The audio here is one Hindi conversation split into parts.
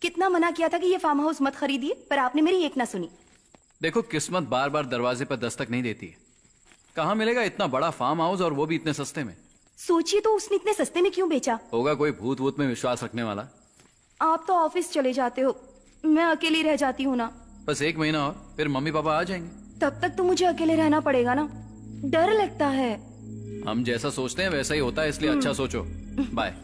कितना मना किया था कि ये फार्म हाउस मत खरीदिए, पर आपने मेरी एक ना सुनी। देखो, किस्मत बार बार दरवाजे पर दस्तक नहीं देती है। कहाँ मिलेगा इतना बड़ा फार्म हाउस, और वो भी इतने सस्ते में? सोचिए तो उसने इतने सस्ते में क्यों बेचा? होगा कोई भूत वूत में विश्वास रखने वाला। आप तो ऑफिस चले जाते हो, मैं अकेली रह जाती हूँ ना। बस 1 महीना और, फिर मम्मी पापा आ जाएंगे। तब तक तो मुझे अकेले रहना पड़ेगा ना, डर लगता है। हम जैसा सोचते हैं वैसा ही होता है, इसलिए अच्छा सोचो। बाय।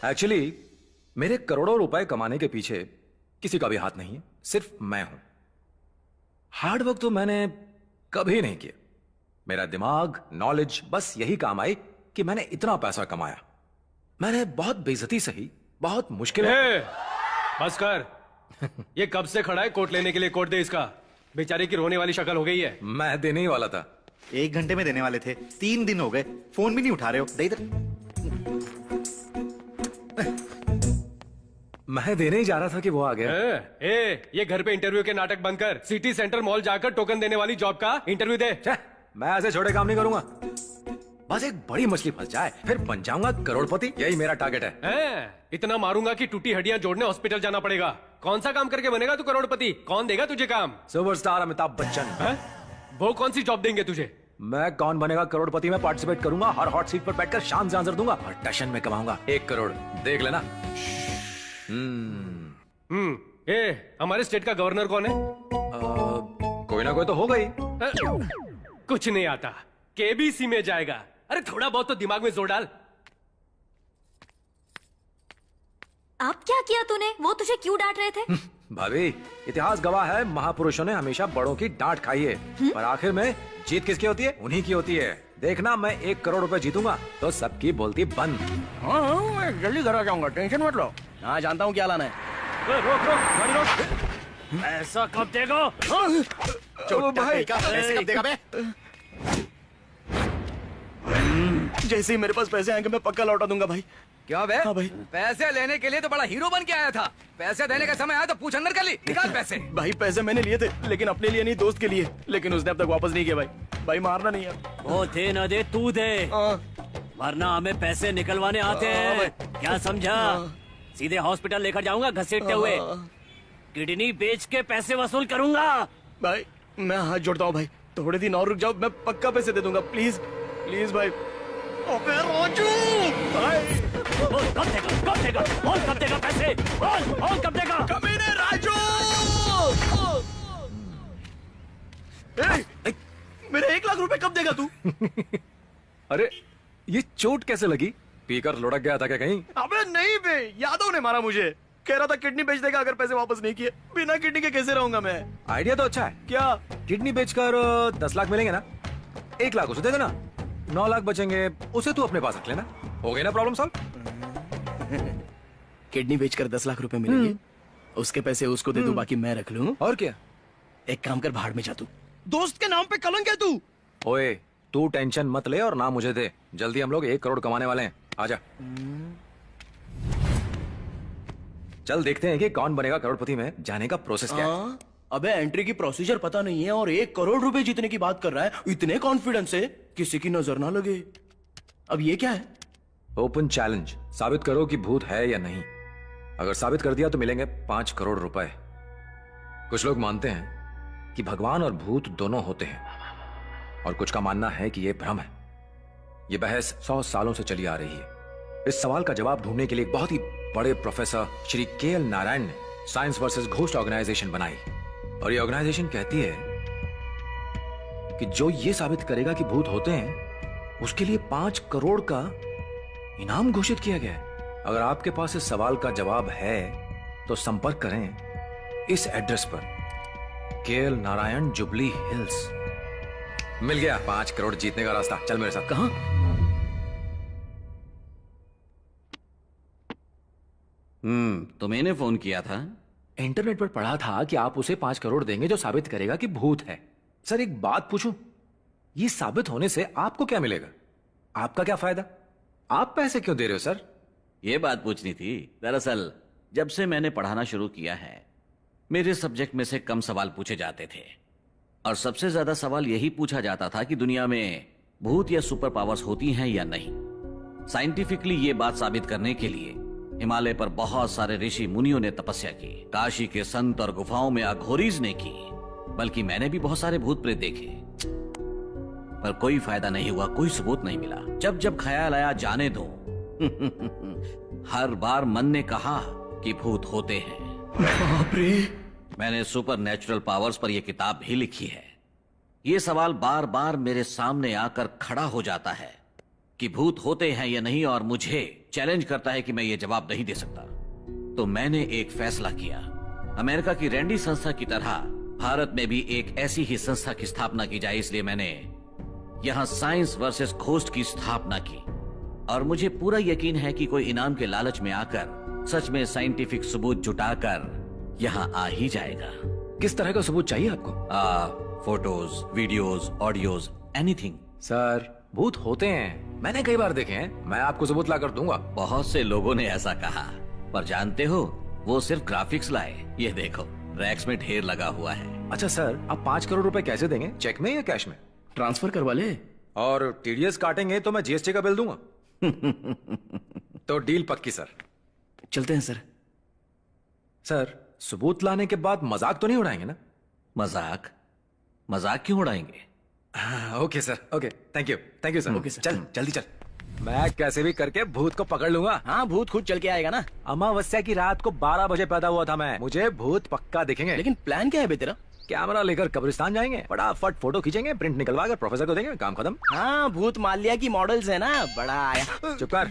एक्चुअली मेरे करोड़ों रुपए कमाने के पीछे किसी का भी हाथ नहीं है, सिर्फ मैं हूं। हार्ड वर्क तो मैंने कभी नहीं किया। मेरा दिमाग, नॉलेज बस यही काम आई कि मैंने इतना पैसा कमाया। मैंने बहुत बेइज्जती सही, बहुत मुश्किल बस कर। ये कब से खड़ा है कोट लेने के लिए? कोट दे इसका। बेचारे की रोने वाली शक्ल हो गई है। मैं देने ही वाला था। 1 घंटे में देने वाले थे, 3 दिन हो गए, फोन भी नहीं उठा रहे हो। दे इधर। मैं देने ही जा रहा था कि वो आ गया। ये घर पे इंटरव्यू के नाटक बंद कर। सिटी सेंटर मॉल जाकर टोकन देने वाली जॉब का इंटरव्यू दे। छे, मैं ऐसे छोटे काम नहीं करूंगा। बस एक बड़ी मछली फंस जाए, फिर बन जाऊंगा करोड़पति। यही मेरा टारगेट है। इतना मारूंगा कि टूटी हड्डियां जोड़ने हॉस्पिटल जाना पड़ेगा। कौन सा काम करके बनेगा तू करोड़पति? कौन देगा तुझे काम? सुपरस्टार अमिताभ बच्चन। वो कौन सी जॉब देंगे तुझे? मैं कौन बनेगा करोड़पति में पार्टिसिपेट करूंगा। हर हॉट सीट पर बैठकर शान से आंसर दूंगा और टशन में कमाऊंगा 1 करोड़। देख लेना। हमारे स्टेट का गवर्नर कौन है? कोई ना कोई तो होगा ही। कुछ नहीं आता। केबीसी में जाएगा। अरे थोड़ा बहुत तो दिमाग में जोर डाल। अब क्या किया तूने? वो तुझे क्यों डांट रहे थे? भाभी, इतिहास गवाह है, महापुरुषों ने हमेशा बड़ों की डांट खाई है, पर आखिर में जीत किसकी होती है? उन्हीं की होती है। देखना, मैं 1 करोड़ रुपए जीतूंगा तो सबकी बोलती बंद। हाँ, मैं जल्दी घर आ जाऊंगा, टेंशन मत लो। हाँ, जानता हूँ क्या लाना है। रोक गाड़ी रोक। ऐसा कब देगा? भाई पैसे कब देगा बे? जैसे ही मेरे पास पैसे आएंगे मैं पक्का लौटा दूंगा भाई। क्या बे? हाँ भाई। पैसे लेने के लिए तो बड़ा हीरो बन के आया था। पैसे देने का समय आया तो पूछ अंदर कर ली। निकाल पैसे। भाई पैसे मैंने लिए थे, लेकिन अपने लिए नहीं, दोस्त के लिए। लेकिन उसने अब तक वापस नहीं किया भाई। भाई मारना नहीं है। वो दे न दे, तू दे, हाँ। वरना हमें पैसे निकलवाने आते हैं। क्या समझा? सीधे हॉस्पिटल लेकर जाऊंगा घसीटते हुए। किडनी बेच के पैसे वसूल करूंगा। भाई मैं हाथ जोड़ता हूँ भाई, थोड़े दिन और रुक जाओ, मैं पक्का पैसे दे दूंगा। प्लीज प्लीज भाई। अबे राजू भाई, बोल कब देगा? कब देगा? बोल कब देगा पैसे? बोल कब देगा? कमीने राजू। मेरे 1 लाख रुपए कब देगा तू? अरे ये चोट कैसे लगी? पीकर लुढ़क गया था क्या कहीं? अबे नहीं बे, यादव ने मारा मुझे। कह रहा था किडनी बेच देगा अगर पैसे वापस नहीं किए। बिना किडनी के कैसे रहूंगा मैं? आइडिया तो अच्छा है। क्या? किडनी बेचकर 10 लाख मिलेंगे ना? 1 लाख उसे दे देना, 9 लाख बचेंगे, उसे तू अपने पास रख लेना। हो गई ना प्रॉब्लम सॉल्व? किडनी बेचकर 10 लाख रुपए मिलेंगे, उसके पैसे उसको दे दूं, बाकी मैं रख लूं। और क्या? एक काम कर, भाड़ में जा तू। दोस्त के नाम पे कलंक है तू। ओए, तू टेंशन मत ले और ना मुझे दे। जल्दी हम लोग 1 करोड़ कमाने वाले हैं। आजा, चल देखते हैं कि कौन बनेगा करोड़पति में जाने का प्रोसेस क्या है। अबे एंट्री की प्रोसीजर पता नहीं है और 1 करोड़ रुपए जीतने की बात कर रहा है इतने कॉन्फिडेंस से, किसी की नजर ना लगे। अब ये क्या है? Open challenge. साबित करो कि भूत है या नहीं। अगर साबित कर दिया तो मिलेंगे 5 करोड़ रुपए। कुछ लोग मानते हैं कि भगवान और भूत दोनों होते हैं, और कुछ का मानना है कि यह भ्रम है। यह बहस 100 सालों से चली आ रही है। इस सवाल का जवाब ढूंढने के लिए एक बहुत ही बड़े प्रोफेसर श्री के.एल. नारायण ने साइंस वर्सेस घोस्ट ऑर्गेनाइजेशन बनाई, और ये ऑर्गेनाइजेशन कहती है कि जो ये साबित करेगा कि भूत होते हैं उसके लिए 5 करोड़ का इनाम घोषित किया गया है। अगर आपके पास इस सवाल का जवाब है तो संपर्क करें इस एड्रेस पर, के.एल. नारायण, जुबली हिल्स। मिल गया 5 करोड़ जीतने का रास्ता। चल मेरे साथ। कहां? तुम्हें फोन किया था? इंटरनेट पर पढ़ा था कि आप उसे 5 करोड़ देंगे जो साबित करेगा कि भूत है। सर एक बात पूछूं, ये साबित होने से आपको क्या मिलेगा? आपका क्या फायदा? आप पैसे क्यों दे रहे हो सर? ये बात पूछनी थी। दरअसल जब से मैंने पढ़ाना शुरू किया है, मेरे सब्जेक्ट में से कम सवाल पूछे जाते थे, और सबसे ज्यादा सवाल यही पूछा जाता था कि दुनिया में भूत या सुपर पावर्स होती हैं या नहीं। साइंटिफिकली ये बात साबित करने के लिए हिमालय पर बहुत सारे ऋषि मुनियों ने तपस्या की, काशी के संत और गुफाओं में अघोरीज ने की, बल्कि मैंने भी बहुत सारे भूत प्रेत देखे, पर कोई फायदा नहीं हुआ, कोई सबूत नहीं मिला। जब जब ख्याल आया जाने दो, हर बार मन ने कहा कि भूत होते हैं। बाप रे। मैंने सुपर नेचुरल पावर्स पर यह किताब भी लिखी है। यह सवाल बार बार मेरे सामने आकर खड़ा हो जाता है कि भूत होते हैं या नहीं और मुझे चैलेंज करता है कि मैं ये जवाब नहीं दे सकता, तो मैंने एक फैसला किया। अमेरिका की रैंडी संस्था की तरह भारत में भी एक ऐसी ही संस्था की स्थापना की जाए, इसलिए मैंने यहां साइंस वर्सेस घोस्ट की स्थापना की। और मुझे पूरा यकीन है कि कोई इनाम के लालच में आकर सच में साइंटिफिक सबूत जुटाकर यहां आ ही जाएगा। किस तरह का सबूत चाहिए आपको? Photos, videos, audios, anything. Sir, भूत होते हैं, मैंने कई बार देखे हैं। मैं आपको सबूत लाकर दूंगा। बहुत से लोगों ने ऐसा कहा, पर जानते हो वो सिर्फ ग्राफिक्स लाए। ये देखो, रैक्स में ढेर लगा हुआ है। अच्छा सर, आप 5 करोड़ रुपए कैसे देंगे? चेक में या कैश में? ट्रांसफर करवा ले। और टीडीएस काटेंगे तो मैं जीएसटी का बिल दूंगा। तो डील पक्की सर। चलते हैं सर। सर, सबूत लाने के बाद मजाक तो नहीं उड़ाएंगे ना? मजाक? मजाक क्यों उड़ाएंगे? Okay sir, okay, thank you sir. Okay sir. चल जल्दी चल। मैं कैसे भी करके भूत को पकड़ लूंगा। हाँ, भूत खुद चल के आएगा ना। अमावस्या की रात को 12 बजे पैदा हुआ था मैं। मुझे भूत पक्का दिखेंगे। लेकिन प्लान क्या है बे तेरा? कैमरा लेकर कब्रिस्तान जाएंगे, फटाफट फोटो खींचेंगे, प्रिंट निकलवा कर प्रोफेसर को देंगे, काम खत्म। हाँ, भूत माल्या की मॉडल्स है ना, बड़ा आया। चुप कर।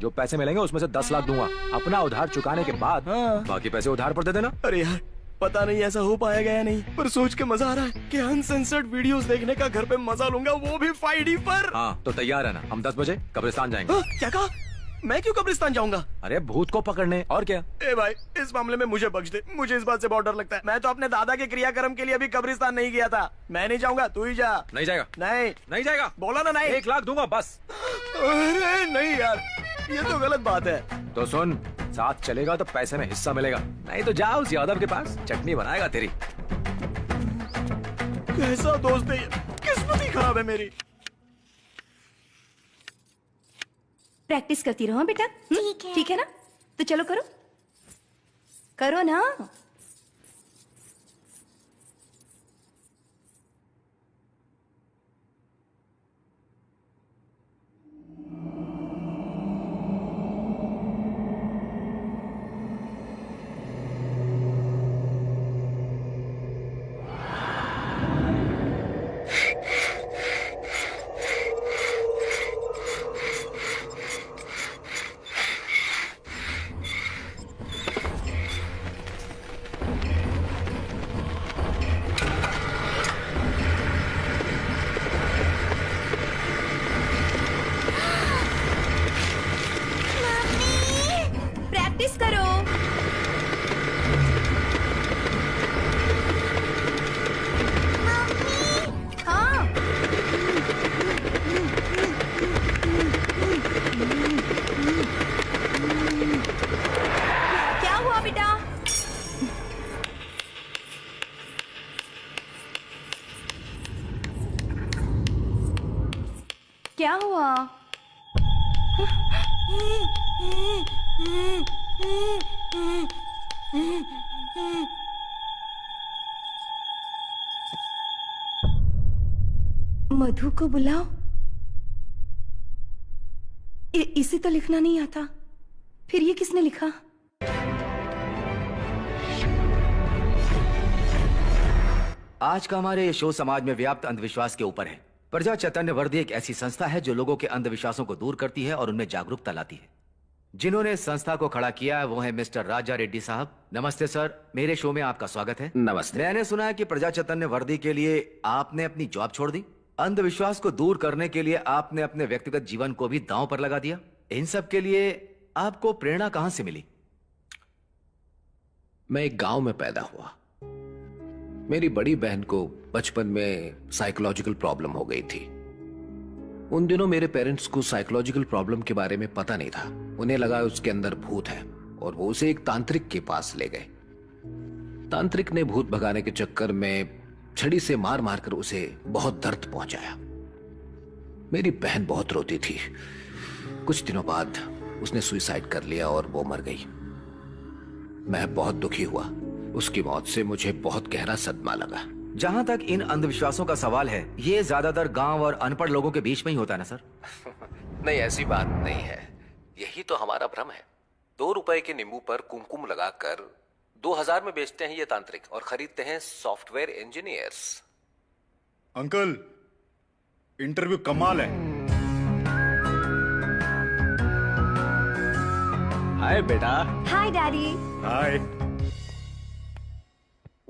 जो पैसे मिलेंगे उसमें से 10 लाख दूंगा। अपना उधार चुकाने के बाद हाँ। बाकी पैसे उधार पर दे देना। अरे यार, पता नहीं ऐसा हो पाएगा या नहीं, पर सोच के मजा आ रहा है कि अनसेंसर्ड वीडियोस देखने का घर पे मजा लूंगा, वो भी 5D पर। हाँ, तो तैयार है ना? हम 10 बजे कब्रिस्तान जाएंगे। हाँ, क्या कहा? मैं क्यों कब्रिस्तान जाऊंगा? अरे भूत को पकड़ने, और क्या? ए भाई, इस मामले में मुझे बख्श दे। मुझे इस बात से बहुत डर लगता है। मैं तो अपने दादा के क्रियाक्रम के लिए अभी कब्रिस्तान नहीं गया था। मैं नहीं जाऊंगा, तू ही जा। नहीं जाएगा? नहीं नहीं जाएगा? बोला ना नहीं। 1 लाख दूंगा बस। अरे नहीं यार, ये तो गलत बात है। तो सुन, साथ चलेगा तो पैसे में हिस्सा मिलेगा, नहीं तो जा उस यादव के पास, चटनी बनाएगा तेरी। कैसा दोस्त है ये? किस्मत ही खराब है मेरी। प्रैक्टिस करती रहो बेटा। ठीक है। ठीक है ना? तो चलो करो, करो ना। प्रैक्टिस करो। हाँ, क्या हुआ बेटा? क्या हुआ? मधु को बुलाओ। इसे तो लिखना नहीं आता, फिर ये किसने लिखा? आज का हमारे ये शो समाज में व्याप्त अंधविश्वास के ऊपर है। प्रजा चैतन्य वर्दी एक ऐसी संस्था है जो लोगों के अंधविश्वासों को दूर करती है और उनमें जागरूकता लाती है। जिन्होंने इस संस्था को खड़ा किया है वो है मिस्टर राजा रेड्डी साहब। नमस्ते सर, मेरे शो में आपका स्वागत है। नमस्ते। मैंने सुना है कि प्रजा चैतन्य वर्दी के लिए आपने अपनी जॉब छोड़ दी, अंधविश्वास को दूर करने के लिए आपने अपने व्यक्तिगत जीवन को भी दांव पर लगा दिया। इन सब के लिए आपको प्रेरणा कहां से मिली? मैं एक गांव में पैदा हुआ। मेरी बड़ी बहन को बचपन में साइकोलॉजिकल प्रॉब्लम हो गई थी। उन दिनों मेरे पेरेंट्स को साइकोलॉजिकल प्रॉब्लम के बारे में पता नहीं था। उन्हें लगा उसके अंदर भूत है और वो उसे एक तांत्रिक के पास ले गए। तांत्रिक ने भूत भगाने के चक्कर में छड़ी से मार मारकर उसे बहुत दर्द पहुंचाया। मेरी बहन बहुत रोती थी। कुछ दिनों बाद उसने सुसाइड कर लिया और वो मर गई। मैं बहुत दुखी हुआ। उसकी मौत से मुझे बहुत गहरा सदमा लगा। जहां तक इन अंधविश्वासों का सवाल है, ये ज्यादातर गांव और अनपढ़ लोगों के बीच में ही होता है ना सर? नहीं, ऐसी बात नहीं है। यही तो हमारा भ्रम है। 2 रुपए के नींबू पर कुमकुम लगाकर 2000 में बेचते हैं ये तांत्रिक और खरीदते हैं सॉफ्टवेयर इंजीनियर्स। अंकल, इंटरव्यू कमाल है। हाय बेटा। हाय डैडी। हाय।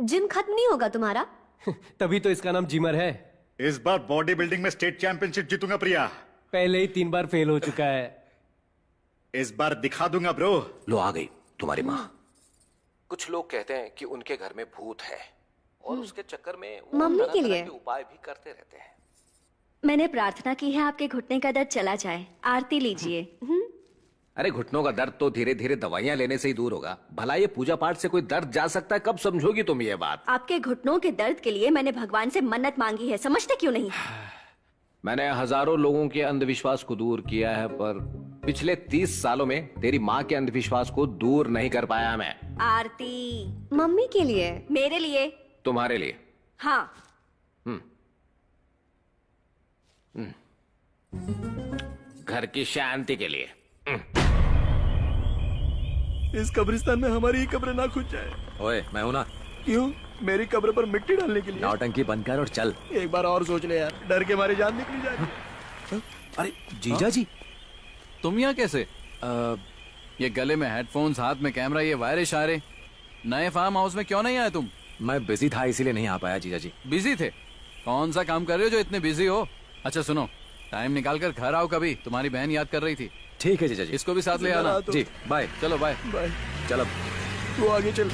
जिम खत्म नहीं होगा तुम्हारा? तभी तो इसका नाम जिमर है। इस बार बॉडी बिल्डिंग में स्टेट चैंपियनशिप जीतूंगा प्रिया। पहले ही 3 बार फेल हो चुका है। इस बार दिखा दूंगा ब्रो। लो आ गई तुम्हारी माँ। कुछ लोग कहते हैं कि उनके घर में भूत है और उसके चक्कर में वो मम्मी तरह के तरह लिए। के उपाय भी करते रहते हैं। मैंने प्रार्थना की है आपके घुटने का दर्द चला जाए। आरती लीजिए। अरे घुटनों का दर्द तो धीरे धीरे दवाइयां लेने से ही दूर होगा। भला ये पूजा पाठ से कोई दर्द जा सकता है? कब समझोगी तुम ये बात? आपके घुटनों के दर्द के लिए मैंने भगवान से मन्नत मांगी है, समझते क्यों नहीं? मैंने हजारों लोगों के अंधविश्वास को दूर किया है, पर पिछले 30 सालों में तेरी माँ के अंधविश्वास को दूर नहीं कर पाया मैं। आरती मम्मी के लिए, मेरे लिए, तुम्हारे लिए। हाँ। घर की शांति के लिए। इस कब्रिस्तान में हमारी ही कब्र ना खुद जाए। ओए मैं हूं ना। क्यों? मेरी कब्र पर मिट्टी डालने के लिए? नौटंकी बंद कर और चल। एक बार और सोच ले यार, डर के मारे जान निकली जा रही है। अरे जीजा जी, तुम यहाँ कैसे? ये गले में हेडफोन्स, हाथ में कैमरा, ये वायर इशारे। नए फार्म हाउस में क्यों नहीं आए तुम? मैं बिजी था इसीलिए नहीं आ पाया जीजा जी। बिजी थे? कौन सा काम कर रहे हो जो इतने बिजी हो? अच्छा सुनो, टाइम निकाल कर घर आओ कभी, तुम्हारी बहन याद कर रही थी। ठीक है जीजा जी। इसको भी साथ ले आना। जी बाय। चलो बाय। बाय। चल अब तू आगे चल।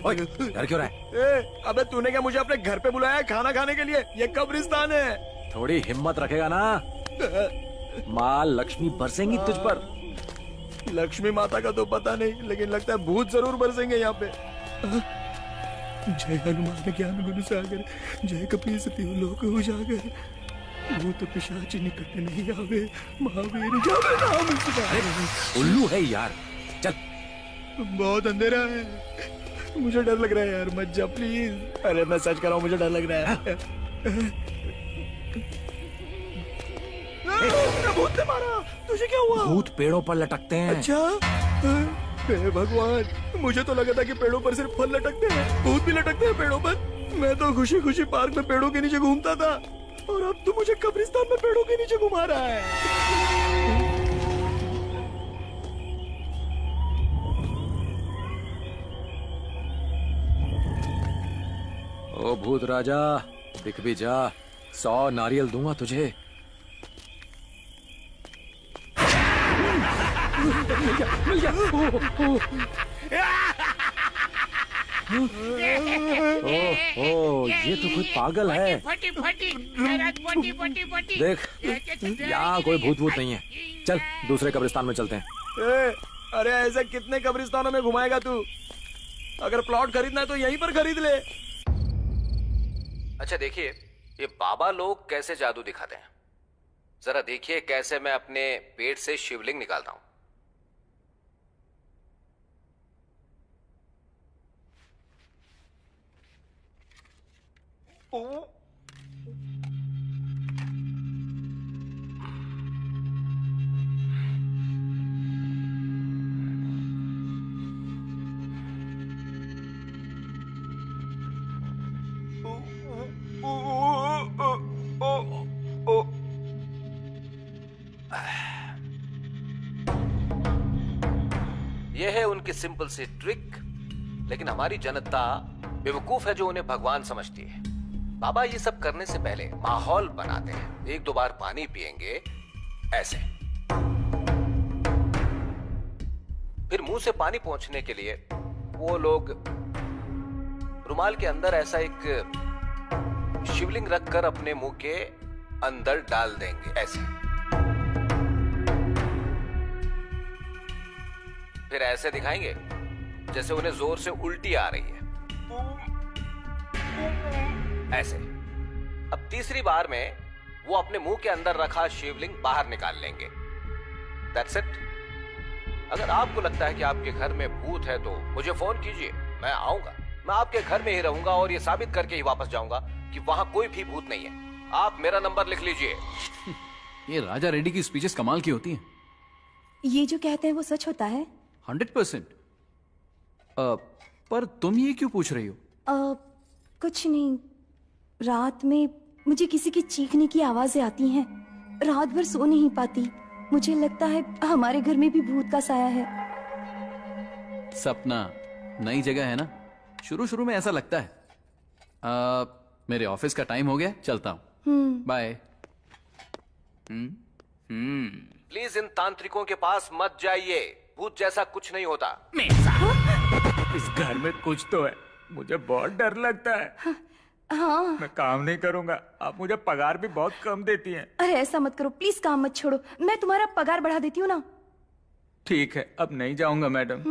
ओए डर क्यों रहा है? अबे तूने क्या मुझे अपने घर पे बुलाया है खाना खाने के लिए? ये कब्रिस्तान है। थोड़ी हिम्मत रखेगा ना, माँ लक्ष्मी बरसेंगी तुझ पर। लक्ष्मी माता का तो पता नहीं, लेकिन लगता है भूत जरूर बरसेंगे यहाँ पे। जय हनुमान ज्ञान गुण सागर, जय कपीस तिहु लोक उजागर, भूत पिशाच निकट नहीं आवे, महावीर जावे नाम सुधारे। उल्लू है यार, चल। बहुत अंधेरा है, मुझे डर लग रहा है यार, मत जा प्लीज। अरे मैं सच कर रहा हूँ, मुझे डर लग रहा है। भूत ने मारा। तुझे क्या हुआ? भूत पेड़ों पर लटकते हैं। अच्छा, हे भगवान, मुझे तो लगा था कि पेड़ों पर सिर्फ फल लटकते हैं, भूत भी लटकते हैं पेड़ों पर। मैं तो खुशी खुशी पार्क में पेड़ों के नीचे घूमता था, और अब तू मुझे कब्रिस्तान में पेड़ों के नीचे घुमा रहा है। ओ भूत राजा, दिख भी जा, 100 नारियल दूंगा तुझे। मिल गया। ओ, ये तो कोई पागल है। देख, यहाँ कोई भूत भूत नहीं है। चल दूसरे कब्रिस्तान में चलते हैं। अरे ऐसे कितने कब्रिस्तानों में घुमाएगा तू? अगर प्लॉट खरीदना है तो यहीं पर खरीद ले। अच्छा देखिए, ये बाबा लोग कैसे जादू दिखाते हैं, जरा देखिए कैसे मैं अपने पेट से शिवलिंग निकालता हूं। यह है उनकी सिंपल सी ट्रिक, लेकिन हमारी जनता बेवकूफ है जो उन्हें भगवान समझती है। बाबा ये सब करने से पहले माहौल बनाते हैं। 1-2 बार पानी पिएंगे ऐसे, फिर मुंह से पानी पहुंचने के लिए वो लोग रुमाल के अंदर ऐसा एक शिवलिंग रखकर अपने मुंह के अंदर डाल देंगे ऐसे। फिर ऐसे दिखाएंगे जैसे उन्हें जोर से उल्टी आ रही है, ऐसे। अब तीसरी बार में वो अपने मुंह के अंदर रखा शिवलिंग बाहर निकाल लेंगे। That's it। अगर आपको लगता है कि आपके घर में भूत है तो मुझे फोन कीजिए, मैं आऊंगा। मैं आपके घर में ही रहूंगा और ये साबित करके ही वापस जाऊंगा कि वहां कोई भी भूत नहीं है। आप मेरा नंबर लिख लीजिए। ये राजा रेड्डी की स्पीचेस कमाल की होती हैं। ये जो कहते हैं वो सच होता है? 100%। पर तुम ये क्यों पूछ रही हो? कुछ नहीं, रात में मुझे किसी की चीखने की आवाजें आती हैं। रात भर सो नहीं पाती। मुझे लगता है हमारे घर में भी भूत का साया है। सपना नई जगह है ना, शुरू शुरू में ऐसा लगता है। मेरे ऑफिस का टाइम हो गया, चलता हूँ। बाय। प्लीज इन तांत्रिकों के पास मत जाइए, भूत जैसा कुछ नहीं होता। इस घर में कुछ तो है, मुझे बहुत डर लगता है। हाँ। मैं काम नहीं करूंगा, आप मुझे पगार भी बहुत कम देती हैं। अरे ऐसा मत करो प्लीज, काम मत छोड़ो, मैं तुम्हारा पगार बढ़ा देती हूँ ना। ठीक है, अब नहीं जाऊंगा मैडम।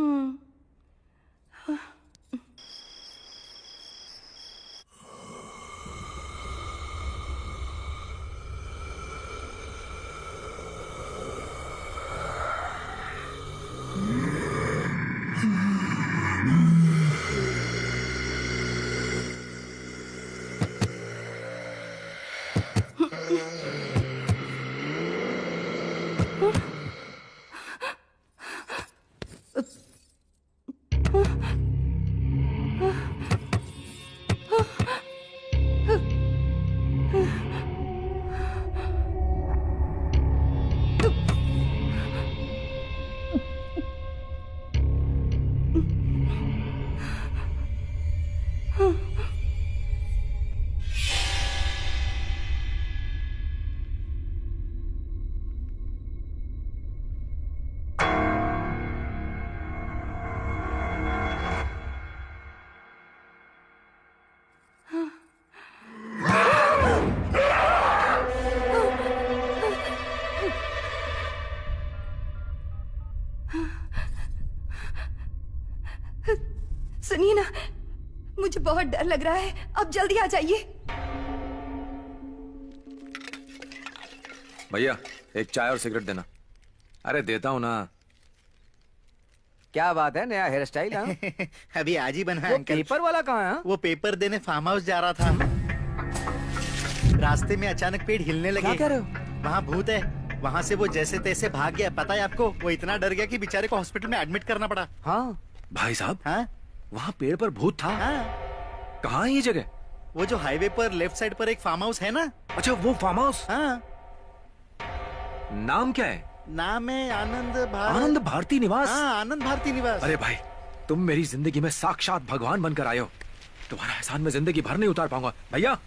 सुनिए ना, मुझे बहुत डर लग रहा है, अब जल्दी आ जाइए। भैया एक चाय और सिगरेट देना। अरे देता हूँ ना। क्या बात है, नया हेयर स्टाइल? अभी आज ही बना है वो अंकल। पेपर वाला कहाँ है? वो पेपर देने फार्म हाउस जा रहा था, रास्ते में अचानक पेड़ हिलने लगे। क्या कह रहे हो? वहाँ भूत है। वहाँ से वो जैसे तैसे भाग गया। पता है आपको, वो इतना डर गया कि बेचारे को हॉस्पिटल में एडमिट करना पड़ा। हाँ भाई साहब, हाँ वहाँ पेड़ पर भूत था? हाँ। कहाँ है ये जगह? वो जो हाईवे पर लेफ्ट साइड पर एक फार्म हाउस है ना। अच्छा वो फार्म हाउस। हाँ। नाम क्या है? नाम है आनंद भारती निवास। हाँ, आनंद भारती निवास। अरे भाई, तुम मेरी जिंदगी में साक्षात भगवान बनकर आए हो। तुम्हारा एहसान मैं जिंदगी भर नहीं उतार पाऊंगा। भैया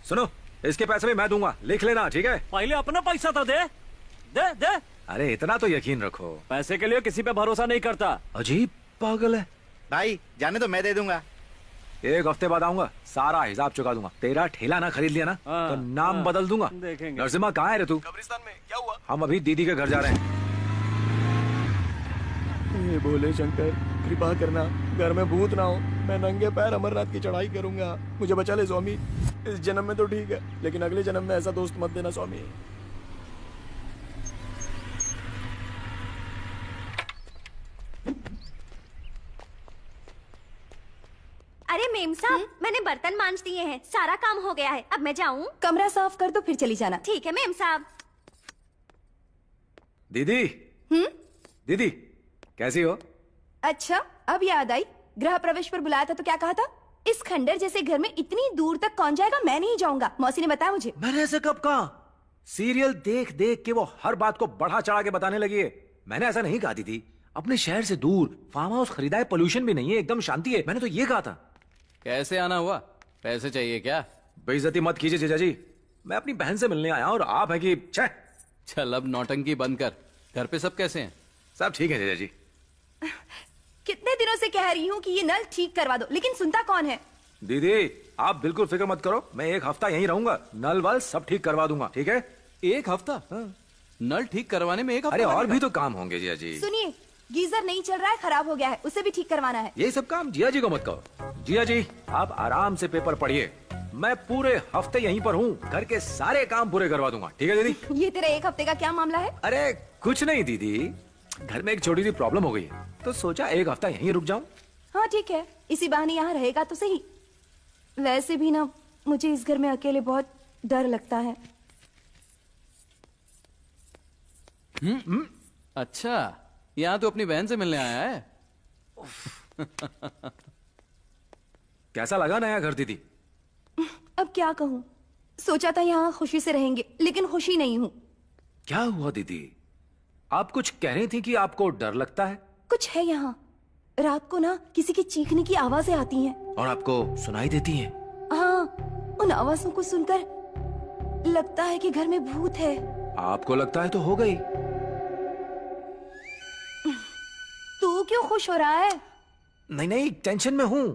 सुनो, इसके पैसे भी मैं दूंगा, लिख लेना, ठीक है? पहले अपना पैसा तो दे दे दे। अरे इतना तो यकीन रखो। पैसे के लिए किसी पे भरोसा नहीं करता। अजीब पागल है। भाई जाने तो मैं दे दूंगा। एक हफ्ते बाद आऊंगा, सारा हिसाब चुका दूंगा। तेरा ठेला ना खरीद लिया ना तो नाम बदल दूंगा। देखेंगे। नरसिम्हा कहाँ है रे तू? कब्रिस्तान में। क्या हुआ? हम अभी दीदी के घर जा रहे हैं। ये बोले शंकर, कृपा करना, घर में भूत ना हो। मैं नंगे पैर अमरनाथ की चढ़ाई करूंगा, मुझे बचा ले स्वामी। इस जन्म में तो ठीक है, लेकिन अगले जन्म में ऐसा दोस्त मत देना स्वामी। अरे मेम साहब, मैंने बर्तन मांज दिए हैं, सारा काम हो गया है, अब मैं जाऊं? कमरा साफ कर दो फिर चली जाना। ठीक है मेम साहब। दीदी। दीदी कैसी हो? अच्छा अब याद आई, गृह प्रवेश पर बुलाया था तो क्या कहा था? इस खंडर जैसे घर में इतनी दूर तक कौन जाएगा? मैं नहीं जाऊंगा, मौसी ने बताया मुझे। मैंने ऐसा कब कहा? सीरियल देख देख के वो हर बात को बढ़ा चढ़ा के बताने लगी है। मैंने ऐसा नहीं कहा दीदी। अपने शहर से दूर फार्म हाउस खरीदा है, पोल्यूशन भी नहीं है, एकदम शांति है। मैंने तो ये कहा था। कैसे आना हुआ? पैसे चाहिए क्या? बेइज्जती मत कीजिए जीजा जी, मैं अपनी बहन से मिलने आया और आप है कि छे। चल अब नौटंकी बंद कर। घर पे सब कैसे हैं? सब ठीक है जीजा जी। कितने दिनों से कह रही हूँ कि ये नल ठीक करवा दो, लेकिन सुनता कौन है? दीदी आप बिल्कुल फिक्र मत करो, मैं एक हफ्ता यहीं रहूंगा, नल वल सब ठीक करवा दूंगा, ठीक है? एक हफ्ता? नल ठीक करवाने में एक हफ्ता? अरे और भी तो काम होंगे जिया जी। सुनिए, गीजर नहीं चल रहा है, खराब हो गया है, उसे भी ठीक करवाना है। ये सब काम जिया जी को मत कहो। जिया जी आप आराम से पेपर पढ़िए, मैं पूरे हफ्ते यहीं पर हूँ, घर के सारे काम पूरे करवा दूंगा, ठीक है दीदी? ये तेरा एक हफ्ते का क्या मामला है? अरे कुछ नहीं दीदी, घर में एक छोटी सी प्रॉब्लम हो गई है, तो सोचा एक हफ्ता यहीं रुक जाऊं। हाँ ठीक है, इसी बहाने यहाँ रहेगा तो सही। वैसे भी ना मुझे इस घर में अकेले बहुत डर लगता है। अच्छा, यहाँ तो अपनी बहन से मिलने आया है। कैसा लगा नया घर दीदी? अब क्या कहूँ, सोचा था यहाँ खुशी से रहेंगे, लेकिन खुशी नहीं हूँ। क्या हुआ दीदी? आप कुछ कह रही थी कि आपको डर लगता है। कुछ है यहाँ, रात को ना किसी की चीखने की आवाजें आती हैं। और आपको सुनाई देती हैं? हाँ, उन आवाजों को सुनकर लगता है कि घर में भूत है। आपको लगता है तो हो गई। तू क्यों खुश हो रहा है? नहीं नहीं, टेंशन में हूँ।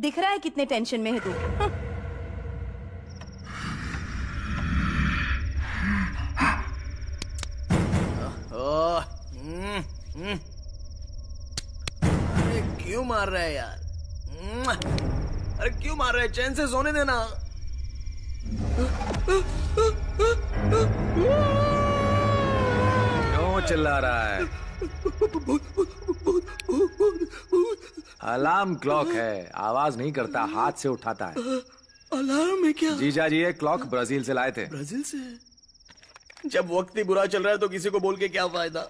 दिख रहा है कितने टेंशन में है तू। अरे क्यों मार रहा है यार? अरे क्यों मार रहा है? चैन से सोने देना। क्यों चिल्ला रहा है? अलार्म क्लॉक है, आवाज नहीं करता, हाथ से उठाता है। अलार्म है क्या? जीजा जी ये क्लॉक ब्राजील से लाए थे। ब्राजील से? जब वक्त ही बुरा चल रहा है तो किसी को बोल के क्या फायदा?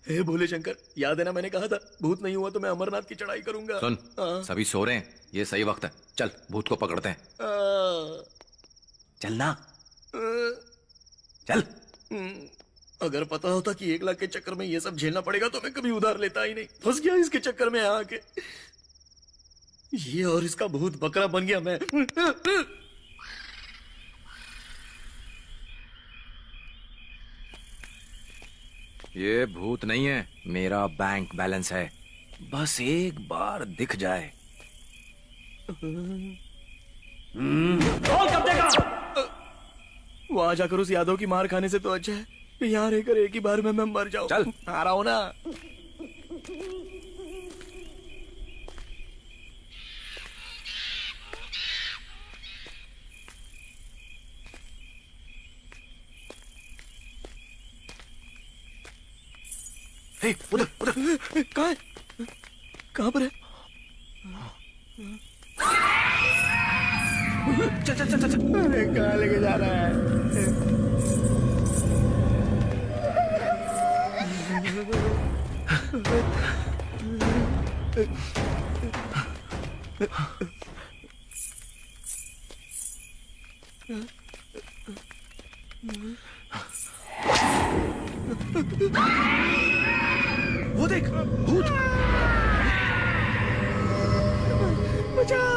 हे भोले शंकर, याद है ना मैंने कहा था भूत नहीं हुआ तो मैं अमरनाथ की चढ़ाई करूंगा। सुन, सभी सो रहे हैं, ये सही वक्त है। चल भूत को पकड़ते हैं। चलना, चल। अगर पता होता कि 1 लाख के चक्कर में ये सब झेलना पड़ेगा तो मैं कभी उधार लेता ही नहीं। फंस गया इसके चक्कर में आके। ये और इसका भूत बकरा बन गया मैं। ये भूत नहीं है, मेरा बैंक बैलेंस है। बस एक बार दिख जाए। वहां जाकर उस यादव की मार खाने से तो अच्छा है कि यहाँ रहकर एक ही बार में मैं मर जाऊं। चल, आ रहा हूं ना। उधर उधर। कहाँ है? कहाँ पर है? चल चल चल चल। अरे कहाँ लेके जा रहा है? वो देख, भूत। बचाओ!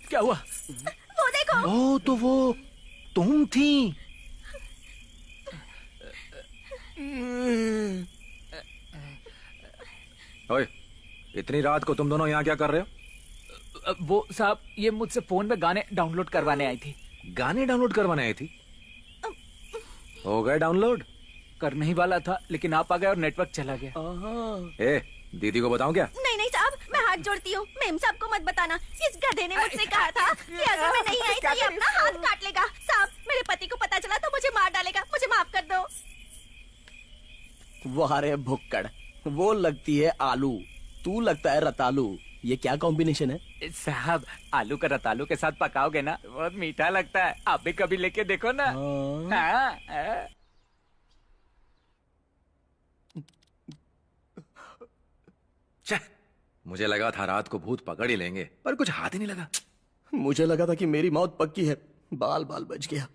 क्या हुआ? वो देखो। ओ तो वो तुम थी। ओए, इतनी रात को तुम दोनों यहाँ क्या कर रहे हो? वो साहब, ये मुझसे फोन में गाने डाउनलोड करवाने आई थी। गाने डाउनलोड करवाने आई थी? हो गए डाउनलोड? करने ही वाला था, लेकिन आप आ गए और नेटवर्क चला गया। ए, दीदी को बताऊं क्या? नहीं नहीं साहब, मैं हाथ जोड़ती हूँ। मेम साहब को मत बताना। इस गधे ने मुझसे कहा था कि अगर मैं नहीं आई तो ये अपना हाथ काट लेगा। साहब, मेरे पति को पता चला तो मुझे मार डालेगा। मुझे माफ कर दो। वाह रे भुक्कड़, वो लगती है आलू, तू लगता है रतालू। ये क्या कॉम्बिनेशन है? साहब, आलू का रतालू के साथ पकाओगे ना, बहुत मीठा लगता है। आप भी कभी लेके देखो ना। हाँ। मुझे लगा था रात को भूत पकड़ ही लेंगे, पर कुछ हाथ ही नहीं लगा। मुझे लगा था कि मेरी मौत पक्की है। बाल बाल बच गया।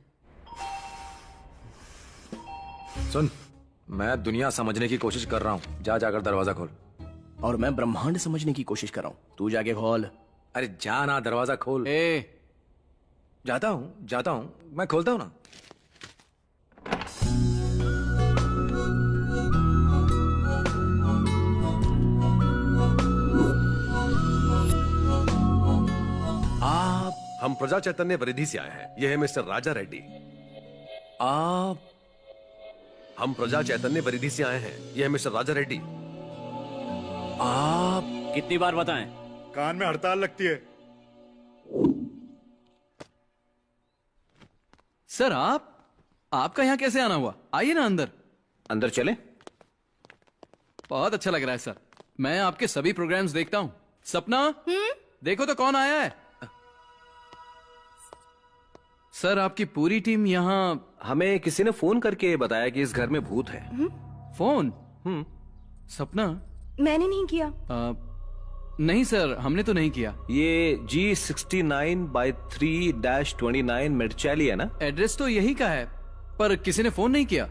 सुन, मैं दुनिया समझने की कोशिश कर रहा हूँ। जा जाकर दरवाजा खोल। और मैं ब्रह्मांड समझने की कोशिश कर रहा हूँ। तू जाके खोल। अरे जाना, दरवाजा खोल। जाता हूँ, मैं खोलता हूँ ना। हम प्रजा चैतन्य वृद्धि से आए हैं। यह है मिस्टर राजा रेड्डी। आप? हम प्रजा चैतन्य वृद्धि से आए हैं। यह है मिस्टर राजा रेड्डी। आप? कितनी बार बताएं? कान में हड़ताल लगती है। सर, आपका यहाँ कैसे आना हुआ? आइए ना अंदर। अंदर चले? बहुत अच्छा लग रहा है सर। मैं आपके सभी प्रोग्राम्स देखता हूँ। सपना, देखो तो कौन आया है। सर आपकी पूरी टीम यहाँ। हमें किसी ने फोन करके बताया कि इस घर में भूत है। फोन? सपना? मैंने नहीं किया। नहीं सर, हमने तो नहीं किया। ये G69/3-29 मेडचैली है ना? एड्रेस तो यही का है, पर किसी ने फोन नहीं किया।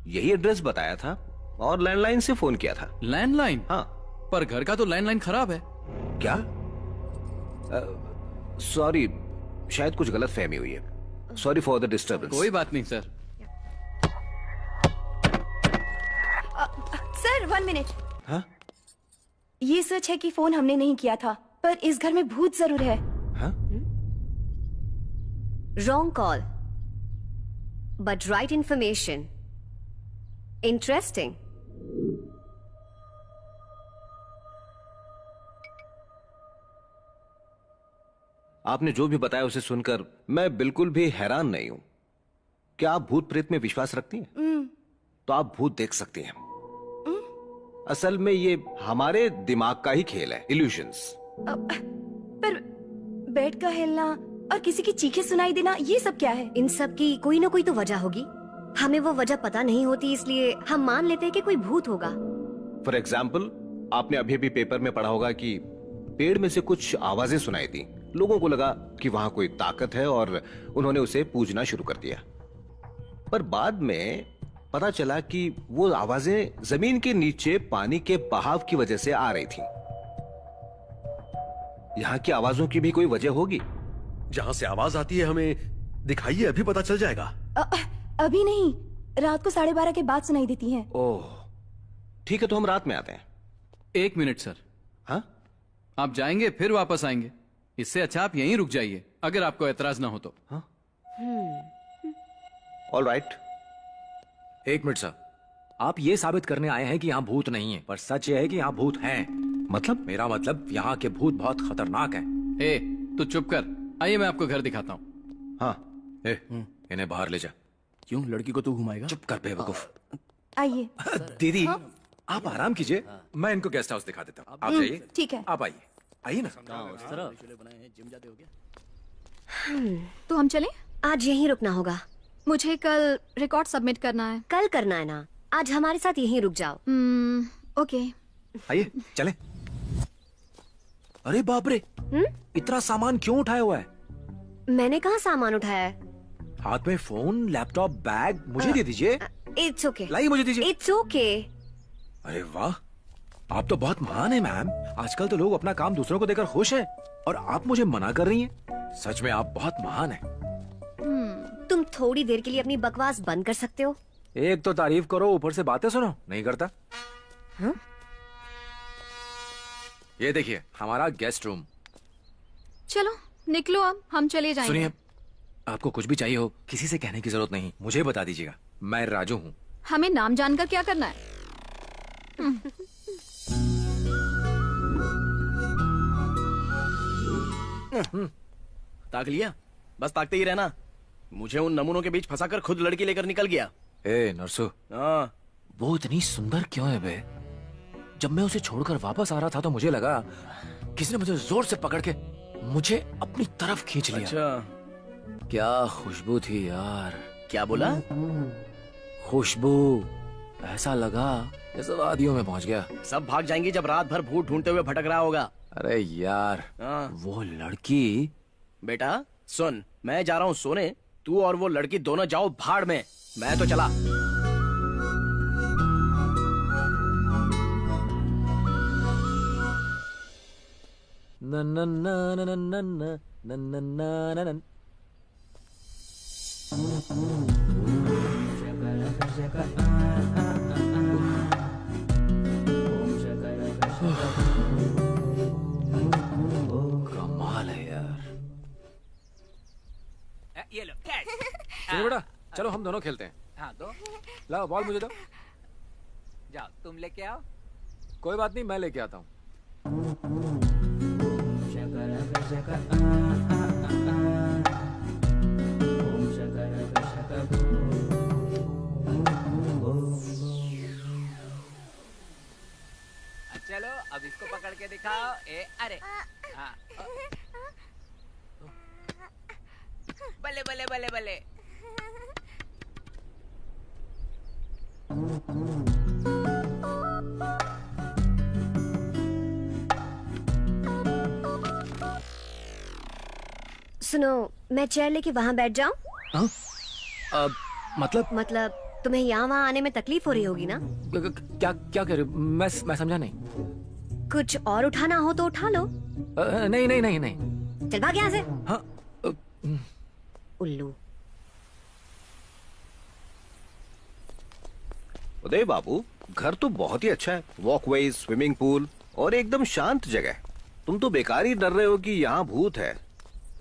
यही एड्रेस बताया था और लैंडलाइन से फोन किया था। लैंडलाइन? हाँ। पर घर का तो लैंडलाइन खराब है। क्या? सॉरी, शायद कुछ गलत फहमी हुई है। Sorry for the disturbance. कोई बात नहीं सर। Sir 1 minute. हाँ? ये सच है कि फोन हमने नहीं किया था, पर इस घर में भूत जरूर है। हाँ? Wrong call, but right information. Interesting. आपने जो भी बताया उसे सुनकर मैं बिल्कुल भी हैरान नहीं हूं। क्या आप भूत प्रेत में विश्वास रखती हैं? तो आप भूत देख सकती हैं। असल में ये हमारे दिमाग का ही खेल है, इल्यूजन्स। पर बेड का हिलना और किसी की चीखें सुनाई देना, ये सब क्या है? इन सब की कोई ना कोई तो वजह होगी। हमें वो वजह पता नहीं होती, इसलिए हम मान लेते हैं कि कोई भूत होगा। फॉर एग्जाम्पल, आपने अभी अभी पेपर में पढ़ा होगा कि पेड़ में से कुछ आवाजें सुनाई दी। लोगों को लगा कि वहां कोई ताकत है और उन्होंने उसे पूजना शुरू कर दिया। पर बाद में पता चला कि वो आवाजें जमीन के नीचे पानी के बहाव की वजह से आ रही थी। यहाँ की आवाजों की भी कोई वजह होगी। जहां से आवाज आती है हमें दिखाइए, अभी पता चल जाएगा। अभी नहीं, रात को 12:30 के बाद सुनाई देती हैं। ओह, ठीक है, तो हम रात में आते हैं। 1 मिनट सर। हाँ? आप जाएंगे फिर वापस आएंगे। इससे अच्छा आप यहीं रुक जाइए, अगर आपको एतराज ना हो तो। हाँ? All right. 1 मिनट सर, आप ये साबित करने आए हैं कि यहाँ भूत नहीं है, पर सच ये है कि यहाँ भूत हैं। मतलब? मेरा मतलब यहाँ के भूत बहुत खतरनाक हैं। ए, तू चुप कर। आइए मैं आपको घर दिखाता हूँ। हाँ। इन्हें बाहर ले जा। क्यों, लड़की को तू घुमाएगा? चुप कर बेवकूफ। आइए। दीदी, आप आराम कीजिए, मैं इनको गेस्ट हाउस दिखा देता हूँ। आप जाइए। ठीक है। आप आइए, आइए ना। तो हम चलें? आज यहीं रुकना होगा। मुझे कल रिकॉर्ड सबमिट करना है। कल करना है ना, आज हमारे साथ यहीं रुक जाओ। ओके। आइए चले। अरे बाप रे, इतना सामान क्यों उठाया हुआ है? मैंने कहाँ सामान उठाया है? हाथ में फोन, लैपटॉप, बैग मुझे दे दीजिए। It's okay. लाइए मुझे दीजिए। It's okay. अरे वाह, आप तो बहुत महान हैं मैम। आजकल तो लोग अपना काम दूसरों को देकर खुश हैं, और आप मुझे मना कर रही हैं। सच में आप बहुत महान हैं। तुम थोड़ी देर के लिए अपनी बकवास बंद कर सकते हो? एक तो तारीफ करो, ऊपर से बातें सुनो। नहीं करता। हाँ? ये देखिए हमारा गेस्ट रूम। चलो निकलो, अब हम चले जाएंगे। सुनिए, आपको कुछ भी चाहिए हो किसी से कहने की जरूरत नहीं, मुझे बता दीजिएगा। मैं राजू हूँ। हमें नाम जानकर क्या करना है? ताक लिया? बस ताकते ही रहना। मुझे उन नमूनों के बीच फंसाकर खुद लड़की लेकर निकल गया। ए नरसू, हाँ। वो इतनी सुंदर क्यों है बे? जब मैं उसे छोड़कर वापस आ रहा था तो मुझे लगा किसी ने मुझे जोर से पकड़ के मुझे अपनी तरफ खींच लिया। अच्छा। क्या खुशबू थी यार। क्या बोला? खुशबू, ऐसा लगा जैसे वादियों में पहुंच गया। सब भाग जाएंगे जब रात भर भूत ढूंढते हुए भटक रहा होगा। अरे यार, वो लड़की। बेटा सुन, मैं जा रहा हूँ सोने, तू और वो लड़की दोनों जाओ भाड़ में। मैं तो चला। न न न न न न न न न न। कमाल है यार। ये लो कैच। चलो बेटा, चलो हम दोनों खेलते हैं। हाँ दो। लाओ बॉल मुझे दो। जाओ तुम लेके आओ। कोई बात नहीं, मैं लेके आता हूँ। चलो अब इसको पकड़ के दिखाओ। अरे हाँ। बल्ले बल्ले बले बले बले। सुनो, मैं चेयर लेके वहाँ बैठ जाऊँ? मतलब तुम्हें यहाँ वहाँ आने में तकलीफ हो रही होगी ना? क्या क्या कह रही हो? मैं समझा नहीं। कुछ और उठाना हो तो उठा लो। नहीं नहीं नहीं नहीं। चल भाग यहाँ से। हाँ, उल्लू। उदय बाबू, घर तो बहुत ही अच्छा है। वॉकवे, स्विमिंग पूल और एकदम शांत जगह। तुम तो बेकार ही डर रहे हो कि यहाँ भूत है।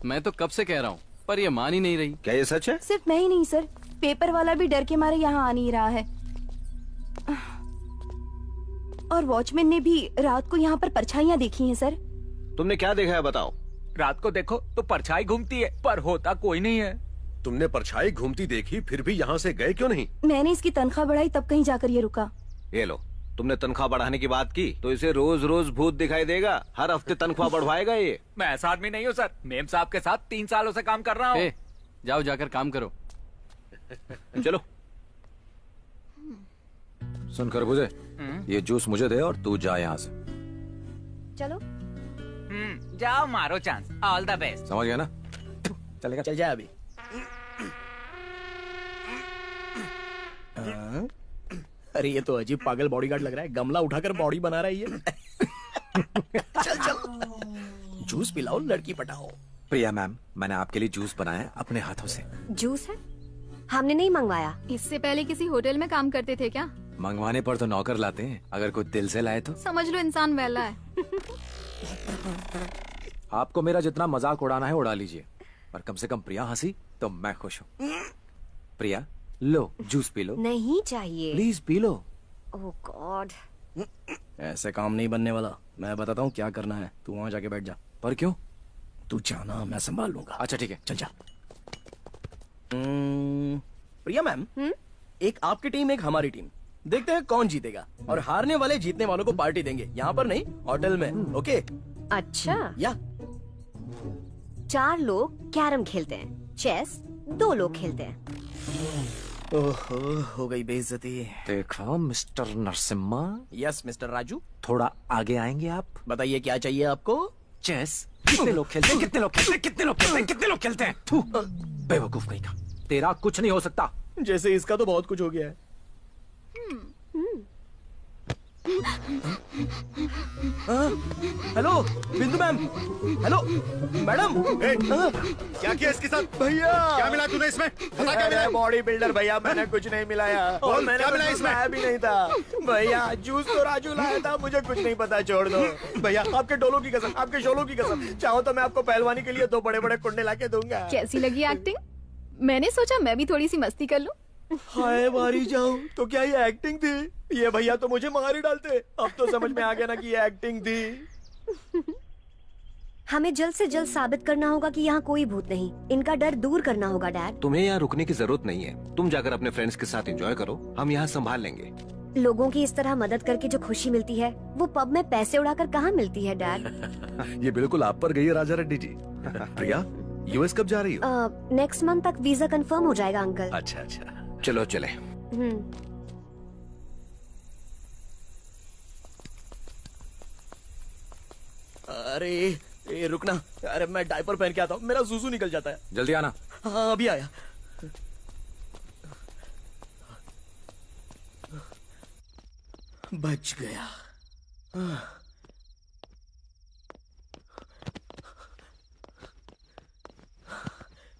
मैं तो कब से कह रहा हूँ, पर ये मान ही नहीं रही। क्या ये सच है? सिर्फ मैं ही नहीं सर, पेपर वाला भी डर के मारे यहाँ आ नहीं रहा है। और वॉचमैन ने भी रात को यहाँ पर परछाइयाँ देखी हैं सर। तुमने क्या देखा है बताओ? रात को देखो तो परछाई घूमती है, पर होता कोई नहीं है। तुमने परछाई घूमती देखी, फिर भी यहाँ से गए क्यों नहीं? मैंने इसकी तनख्वाह बढ़ाई तब कहीं जाकर ये रुका। ये लो, तुमने तनख्वाह बढ़ाने की बात की तो इसे रोज रोज भूत दिखाई देगा। हर हफ्ते तनख्वाह बढ़वाएगा ये। मैं ऐसा आदमी नहीं हूँ सर, मेम साहब के साथ 3 सालों से काम कर रहा हूँ। जाओ जाकर काम करो। चलो। सुन खरबूजे, ये जूस मुझे दे और तू जा यहाँ से। चलो। जाओ, मारो चांस। All the best. समझ गया ना? चलेगा, चल जाए अभी। अरे ये तो अजीब पागल बॉडीगार्ड लग रहा है, गमला उठाकर बॉडी बना रहा है ये। चल चल, जूस पिलाओ, लड़की पटाओ। प्रिया मैम, मैंने आपके लिए जूस बनाया है अपने हाथों से। जूस है? हमने नहीं मंगवाया। इससे पहले किसी होटल में काम करते थे क्या? मंगवाने पर तो नौकर लाते हैं, अगर कोई दिल से लाए तो। समझ लो इंसान वैला है। आपको मेरा जितना मजाक उड़ाना है उड़ा लीजिए, पर कम से कम प्रिया हंसी तो मैं खुश हूँ। प्रिया लो, जूस पी लो। नहीं चाहिए। Please P low. Oh God, ऐसे काम नहीं बनने वाला। मैं बताता हूँ क्या करना है, तू वहाँ जाके बैठ जा। पर क्यों? तू जाना, मैं संभाल लूंगा। अच्छा ठीक है, चल जा। प्रिया मैम, एक आपकी टीम एक हमारी टीम, देखते हैं कौन जीतेगा। और हारने वाले जीतने वालों को पार्टी देंगे, यहाँ पर नहीं, होटल में। ओके? अच्छा। या 4 लोग कैरम खेलते हैं, चेस 2 लोग खेलते हैं। ओहो, हो गई बेइज्जती। देखो mister Narasimha. Yes mister Raju. थोड़ा आगे आएंगे आप? बताइए क्या चाहिए आपको? चेस। कितने लोग खेलते हैं? कितने लोग खेलते हैं? कितने लोग खेलते हैं? कितने लोग खेलते हैं? थू, बेवकूफ कहीं का। तेरा कुछ नहीं हो सकता। जैसे इसका तो बहुत कुछ हो गया है। हेलो बिंदु मैम। Hello madam. क्या किया इसके साथ? भैया क्या मिला तूने इसमें? बता क्या मिला? बॉडी बिल्डर भैया, मैंने कुछ नहीं मिलाया। और मैंने क्या मिला इसमें? भी नहीं था भैया। जूस तो राजू लाया था, मुझे कुछ नहीं पता, छोड़ दो भैया। आपके डोलों की कसम, आपके शोलों की कसम, चाहो तो मैं आपको पहलवानी के लिए 2 बड़े-बड़े कुंडे लाके दूंगा। कैसी लगी एक्टिंग? मैंने सोचा मैं भी थोड़ी सी मस्ती कर लूं। हाय मारी जाऊं तो क्या ये एक्टिंग थी? ये भैया तो मुझे मार ही डालते। अब तो समझ में आ गया ना कि ये एक्टिंग थी। हमें जल्द से जल्द साबित करना होगा कि यहाँ कोई भूत नहीं। इनका डर दूर करना होगा डैड। तुम्हें यहाँ रुकने की जरूरत नहीं है, तुम जाकर अपने फ्रेंड्स के साथ एंजॉय करो, हम यहाँ संभाल लेंगे। लोगों की इस तरह मदद करके जो खुशी मिलती है वो पब में पैसे उड़ाकर कहाँ मिलती है डैड। ये बिल्कुल आप पर गई है राजा रेड्डी जी। प्रिया, यूएस कब जा रही हो? नेक्स्ट मंथ तक वीजा कंफर्म हो जाएगा अंकल। अच्छा अच्छा, चलो चले। अरे ए, रुकना। अरे मैं डायपर पहन के आता हूँ, मेरा सूसू निकल जाता है। जल्दी आना। हाँ अभी आया। बच गया।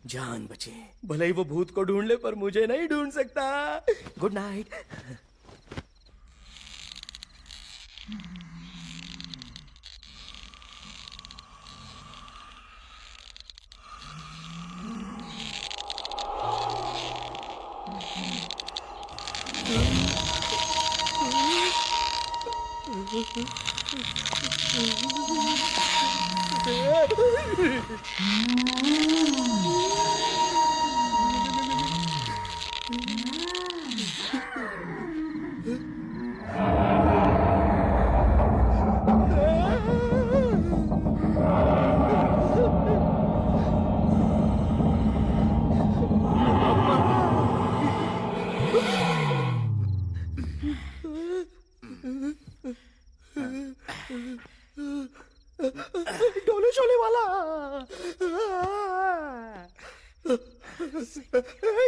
जान बचे। भले ही वो भूत को ढूंढ ले, पर मुझे नहीं ढूंढ सकता। Good night.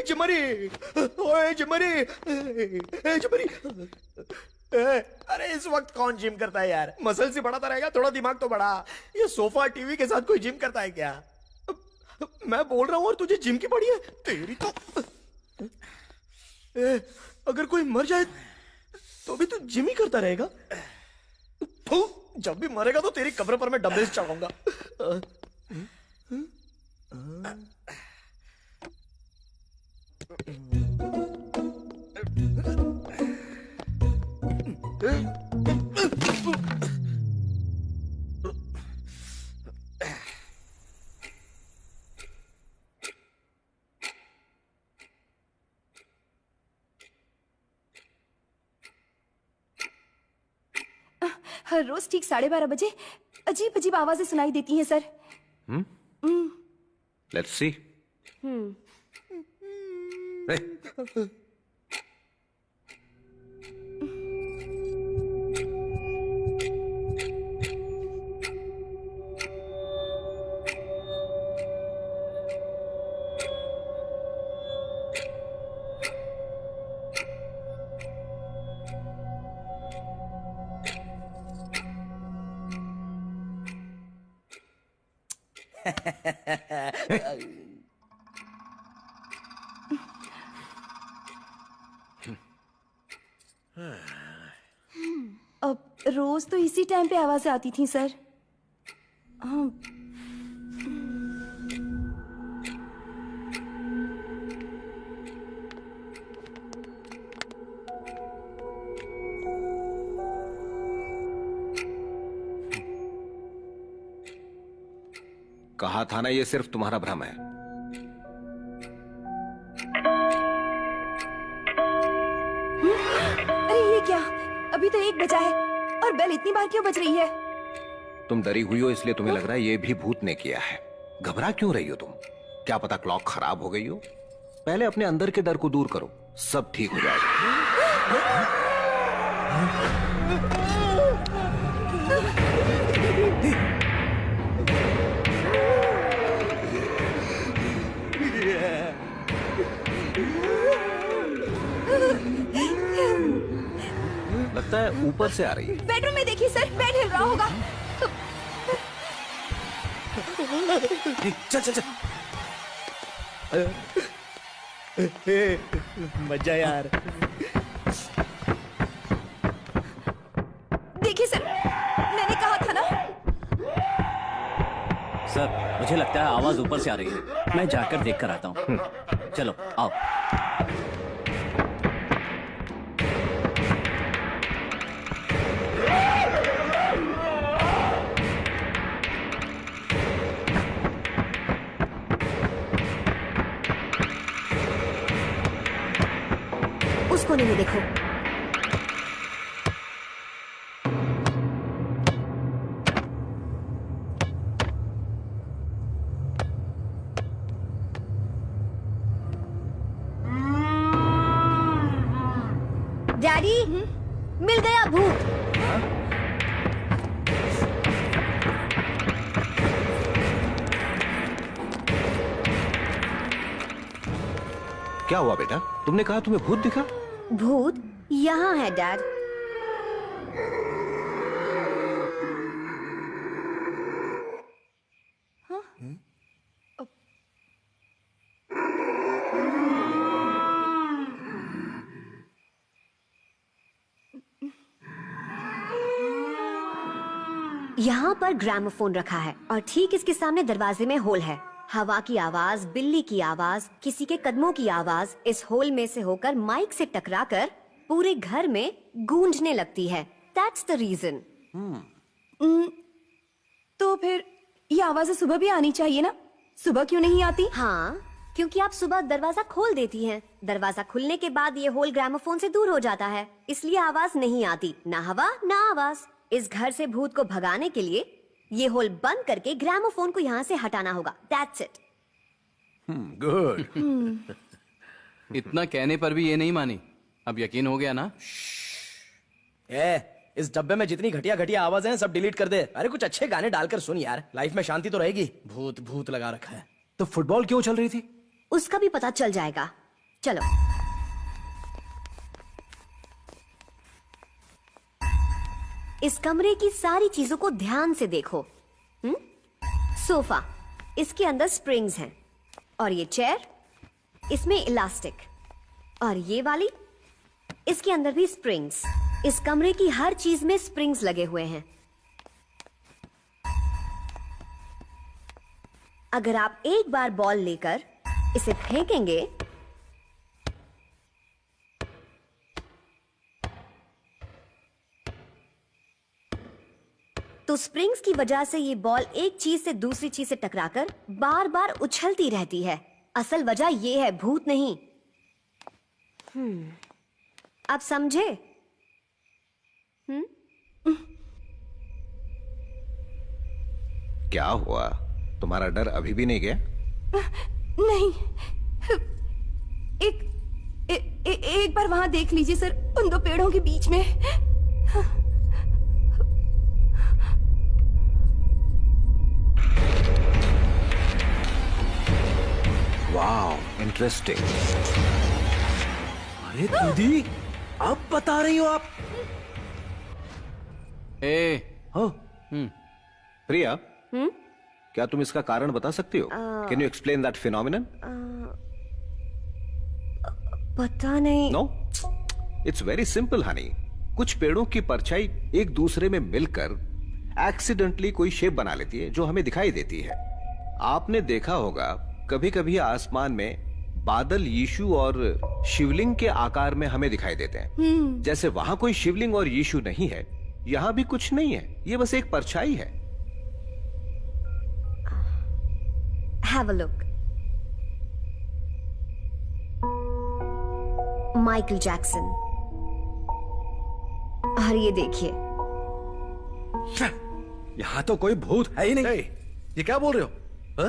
जिमरी, ओए जिमरी, जिमरी। अरे इस वक्त कौन जिम करता है यार? मसल से बढ़ाता रहेगा, थोड़ा दिमाग तो बढ़ा। ये सोफा टीवी के साथ कोई जिम करता है क्या? मैं बोल रहा हूँ और तुझे जिम की पड़ी है? तेरी तो अगर कोई मर जाए तो भी तू जिम ही करता रहेगा? जब भी मरेगा तो तेरी कब्र पर मैं डंबल्स चढ़ाऊंगा। हर रोज ठीक 12:30 बजे अजीब अजीब आवाजें सुनाई देती हैं सर। Let's see. अब रोज तो इसी टाइम पे आवाजें आती थी सर। हाँ। कहा था ना, ये सिर्फ तुम्हारा भ्रम है। अरे ये क्या? अभी तो 1 बजा है और बेल इतनी बार क्यों बज रही है? तुम डरी हुई हो इसलिए तुम्हें लग रहा है ये भी भूत ने किया है। घबरा क्यों रही हो तुम? क्या पता क्लॉक खराब हो गई हो। पहले अपने अंदर के डर को दूर करो, सब ठीक हो जाएगा। लगता है ऊपर से आ रही है। बेडरूम में देखिए सर, बेड हिल रहा होगा। चल चल चल। मजा यार। देखिए सर, मैंने कहा था ना। सर मुझे लगता है आवाज ऊपर से आ रही है। मैं जाकर देख कर आता हूँ। चलो आओ। उस कोने में देखो। डैडी, मिल गया भूत। क्या हुआ बेटा? तुमने कहा तुम्हें भूत दिखा? भूत यहाँ है डैड। यहाँ पर ग्रामोफोन रखा है और ठीक इसके सामने दरवाजे में होल है। हवा की आवाज, बिल्ली की आवाज, किसी के कदमों की आवाज इस होल में से होकर माइक से टकराकर पूरे घर में गूंजने लगती है। That's the reason. तो फिर ये आवाजें सुबह भी आनी चाहिए ना? सुबह क्यों नहीं आती? हाँ, क्योंकि आप सुबह दरवाजा खोल देती हैं। दरवाजा खुलने के बाद ये होल ग्रामोफोन से दूर हो जाता है, इसलिए आवाज नहीं आती। ना हवा ना आवाज। इस घर से भूत को भगाने के लिए ये होल बंद करके ग्रामोफोन को यहाँ से हटाना होगा। That's it. गुड। इतना कहने पर भी ये नहीं मानी। अब यकीन हो गया ना? इस डब्बे में जितनी घटिया घटिया आवाजें हैं सब डिलीट कर दे। अरे कुछ अच्छे गाने डालकर सुन यार, लाइफ में शांति तो रहेगी। भूत भूत लगा रखा है। तो फुटबॉल क्यों चल रही थी? उसका भी पता चल जाएगा। चलो। इस कमरे की सारी चीजों को ध्यान से देखो। सोफा, इसके अंदर स्प्रिंग्स हैं, और ये चेयर, इसमें इलास्टिक, और ये वाली, इसके अंदर भी स्प्रिंग्स। इस कमरे की हर चीज में स्प्रिंग्स लगे हुए हैं। अगर आप एक बार बॉल लेकर इसे फेंकेंगे तो स्प्रिंग्स की वजह से ये बॉल एक चीज से दूसरी चीज से टकराकर बार बार उछलती रहती है। असल वजह ये है, भूत नहीं। आप समझे? क्या हुआ? तुम्हारा डर अभी भी नहीं गया? नहीं। एक बार वहां देख लीजिए सर, उन दो पेड़ों के बीच में। Wow, interesting. अरे दीदी, अब बता रही हो आप? प्रिया, क्या तुम इसका कारण बता सकती हो? Can you explain that phenomenon? पता नहीं। No, it's very simple honey. कुछ पेड़ों की परछाई एक दूसरे में मिलकर एक्सीडेंटली कोई शेप बना लेती है जो हमें दिखाई देती है। आपने देखा होगा कभी कभी आसमान में बादल यीशु और शिवलिंग के आकार में हमें दिखाई देते हैं। जैसे वहां कोई शिवलिंग और यीशु नहीं है, यहां भी कुछ नहीं है, ये बस एक परछाई है। Have a look. Michael Jackson. और ये देखिए, यहाँ तो कोई भूत है ही नहीं। ये क्या बोल रहे हो? हा?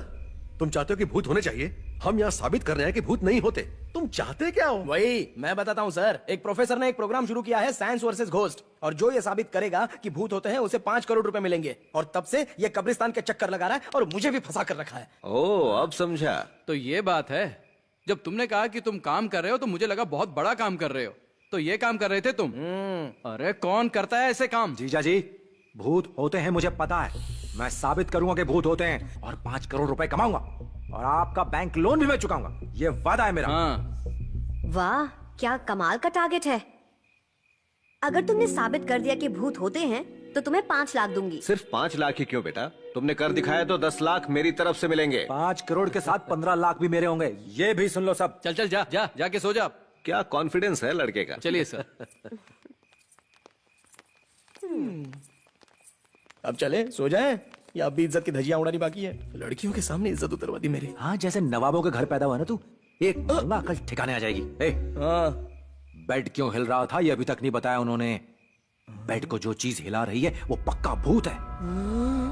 तुम चाहते हो कि भूत होने चाहिए? हम यहाँ साबित कर रहे हैं कि भूत नहीं होते। तुम चाहते क्या हो? वही मैं बताता हूँ सर। एक प्रोफेसर ने एक प्रोग्राम शुरू किया है, साइंस वर्सेस घोस्ट, और जो ये साबित करेगा कि भूत होते हैं उसे 5 करोड़ रुपए मिलेंगे। और तब से ये कब्रिस्तान के चक्कर लगा रहा है और मुझे भी फंसा कर रखा है। ओह, अब समझा। तो ये बात है। जब तुमने कहा कि तुम काम कर रहे हो तो मुझे लगा बहुत बड़ा काम कर रहे हो। तो ये काम कर रहे थे तुम? अरे कौन करता है ऐसे काम? जीजा जी, भूत होते हैं मुझे पता है। मैं साबित करूंगा कि भूत होते हैं और 5 करोड़ रुपए कमाऊंगा, और आपका बैंक लोन भी मैं चुकाऊंगा। ये वादा है मेरा। वाह, क्या कमाल का टारगेट है। अगर तुमने साबित कर दिया कि भूत होते हैं तो तुम्हें 5 लाख दूंगी। सिर्फ 5 लाख ही क्यों बेटा? तुमने कर दिखाया तो 10 लाख मेरी तरफ से मिलेंगे। 5 करोड़ के साथ 15 लाख भी मेरे होंगे। ये भी सुन लो सब। चल चल, जा जाके सो जा। क्या कॉन्फिडेंस है लड़के का। चलिए सर। अब चले, सो जाएं, या अब भी इज्जत की धज्जियां उड़ानी बाकी है? लड़कियों के सामने इज्जत उतरवा दी मेरी। हाँ, जैसे नवाबों के घर पैदा हुआ ना तू, एक अकल ठिकाने आ जाएगी। बेड क्यों हिल रहा था ये अभी तक नहीं बताया उन्होंने। बेड को जो चीज हिला रही है वो पक्का भूत है।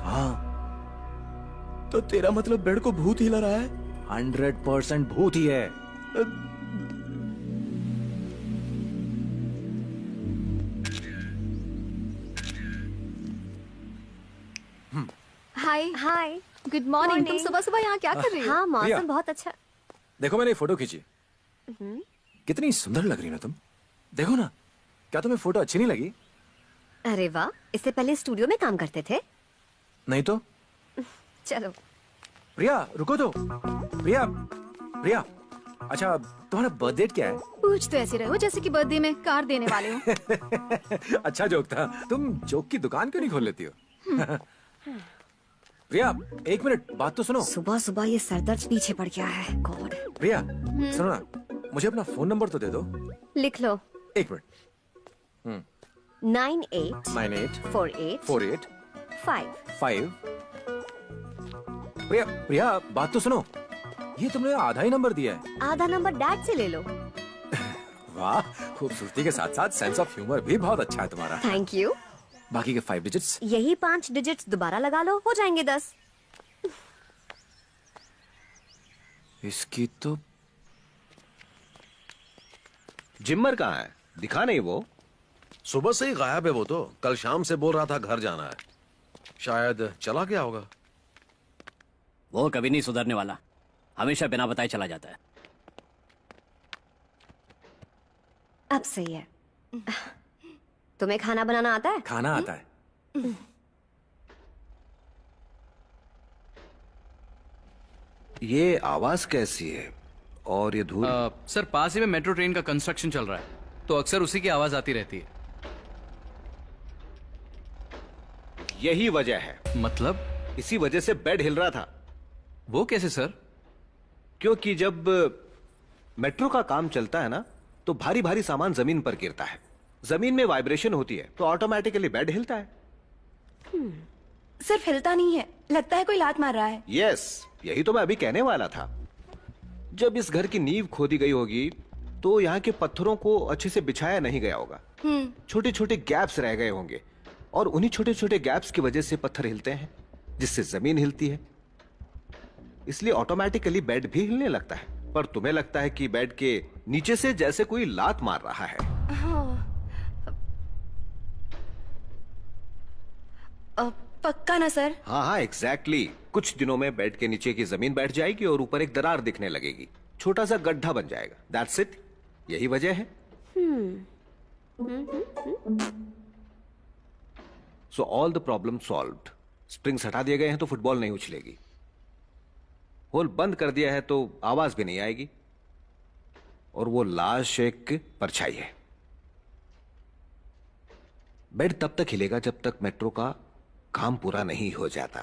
हाँ। तो तेरा मतलब बेड को भूत हिला रहा है? 100% भूत ही है। हाय हाय, गुड मॉर्निंग। तुम सुबह सुबह यहाँ क्या कर रही हो? हाँ, मौसम बहुत अच्छा। देखो, मैंने फोटो खींची। कितनी सुंदर लग रही हो ना तुम। देखो ना, क्या तुम्हें फोटो अच्छी नहीं लगी? अरे वाह, इससे पहले स्टूडियो में काम करते थे? नहीं तो। चलो। प्रिया, रुको तो। प्रिया, प्रिया, अच्छा तुम्हारा बर्थ डेट क्या है? पूछ तो ऐसे रहे हो जैसे कि बर्थडे में कार देने वाले हो। अच्छा जोक था। तुम जोक की दुकान क्यों नहीं खोल लेती हो? प्रिया, एक मिनट, बात तो सुनो। सुबह सुबह ये सरदर्द पीछे पड़ गया है। गॉड। प्रिया, सुनो ना, मुझे अपना फोन नंबर तो दे दो। लिख लो। एक मिनट। 98 48 48 5। प्रिया, प्रिया, बात तो सुनो। ये तुमने आधा ही नंबर दिया है। आधा नंबर डैड से ले लो। वाह, खूबसूरती के साथ साथ सेंस ऑफ ह्यूमर भी बहुत अच्छा है तुम्हारा। Thank you. बाकी के 5 डिजिट्स? यही 5 डिजिट्स दोबारा लगा लो, हो जाएंगे 10। इसकी तो जिम्मर कहाँ है? दिखा नहीं वो। सुबह से ही गायब है वो तो। कल शाम से बोल रहा था घर जाना है। शायद चला गया होगा। वो कभी नहीं सुधरने वाला। हमेशा बिना बताए चला जाता है। अब सही है। तुम्हें खाना बनाना आता है? खाना आता है। ये आवाज कैसी है और ये धूल? सर पास ही में मेट्रो ट्रेन का कंस्ट्रक्शन चल रहा है, तो अक्सर उसी की आवाज आती रहती है। यही वजह है। मतलब? इसी वजह से बेड हिल रहा था। वो कैसे सर? क्योंकि जब मेट्रो का काम चलता है ना, तो भारी भारी सामान जमीन पर गिरता है, जमीन में वाइब्रेशन होती है, तो ऑटोमेटिकली बेड हिलता है। सिर्फ हिलता नहीं है, लगता है कोई लात मार रहा है। यस, यही तो मैं अभी कहने वाला था। जब इस घर की नींव खोदी गई होगी तो यहाँ के पत्थरों को अच्छे से बिछाया नहीं गया होगा, छोटे छोटे गैप्स रह गए होंगे, और उन्हीं छोटे छोटे गैप्स की वजह से पत्थर हिलते हैं, जिससे जमीन हिलती है। इसलिए ऑटोमेटिकली बेड भी हिलने लगता है। पर तुम्हें लगता है कि बेड के नीचे से जैसे कोई लात मार रहा है। पक्का ना सर? हाँ हाँ, एग्जैक्टली। कुछ दिनों में बेड के नीचे की जमीन बैठ जाएगी और ऊपर एक दरार दिखने लगेगी, छोटा सा गड्ढा बन जाएगा। That's it. यही वजह है। So all the problem solved. Springs हटा दिए गए हैं तो फुटबॉल नहीं उछलेगी, होल बंद कर दिया है तो आवाज भी नहीं आएगी, और वो लाश एक परछाई है। बेड तब तक हिलेगा जब तक मेट्रो का काम पूरा नहीं हो जाता।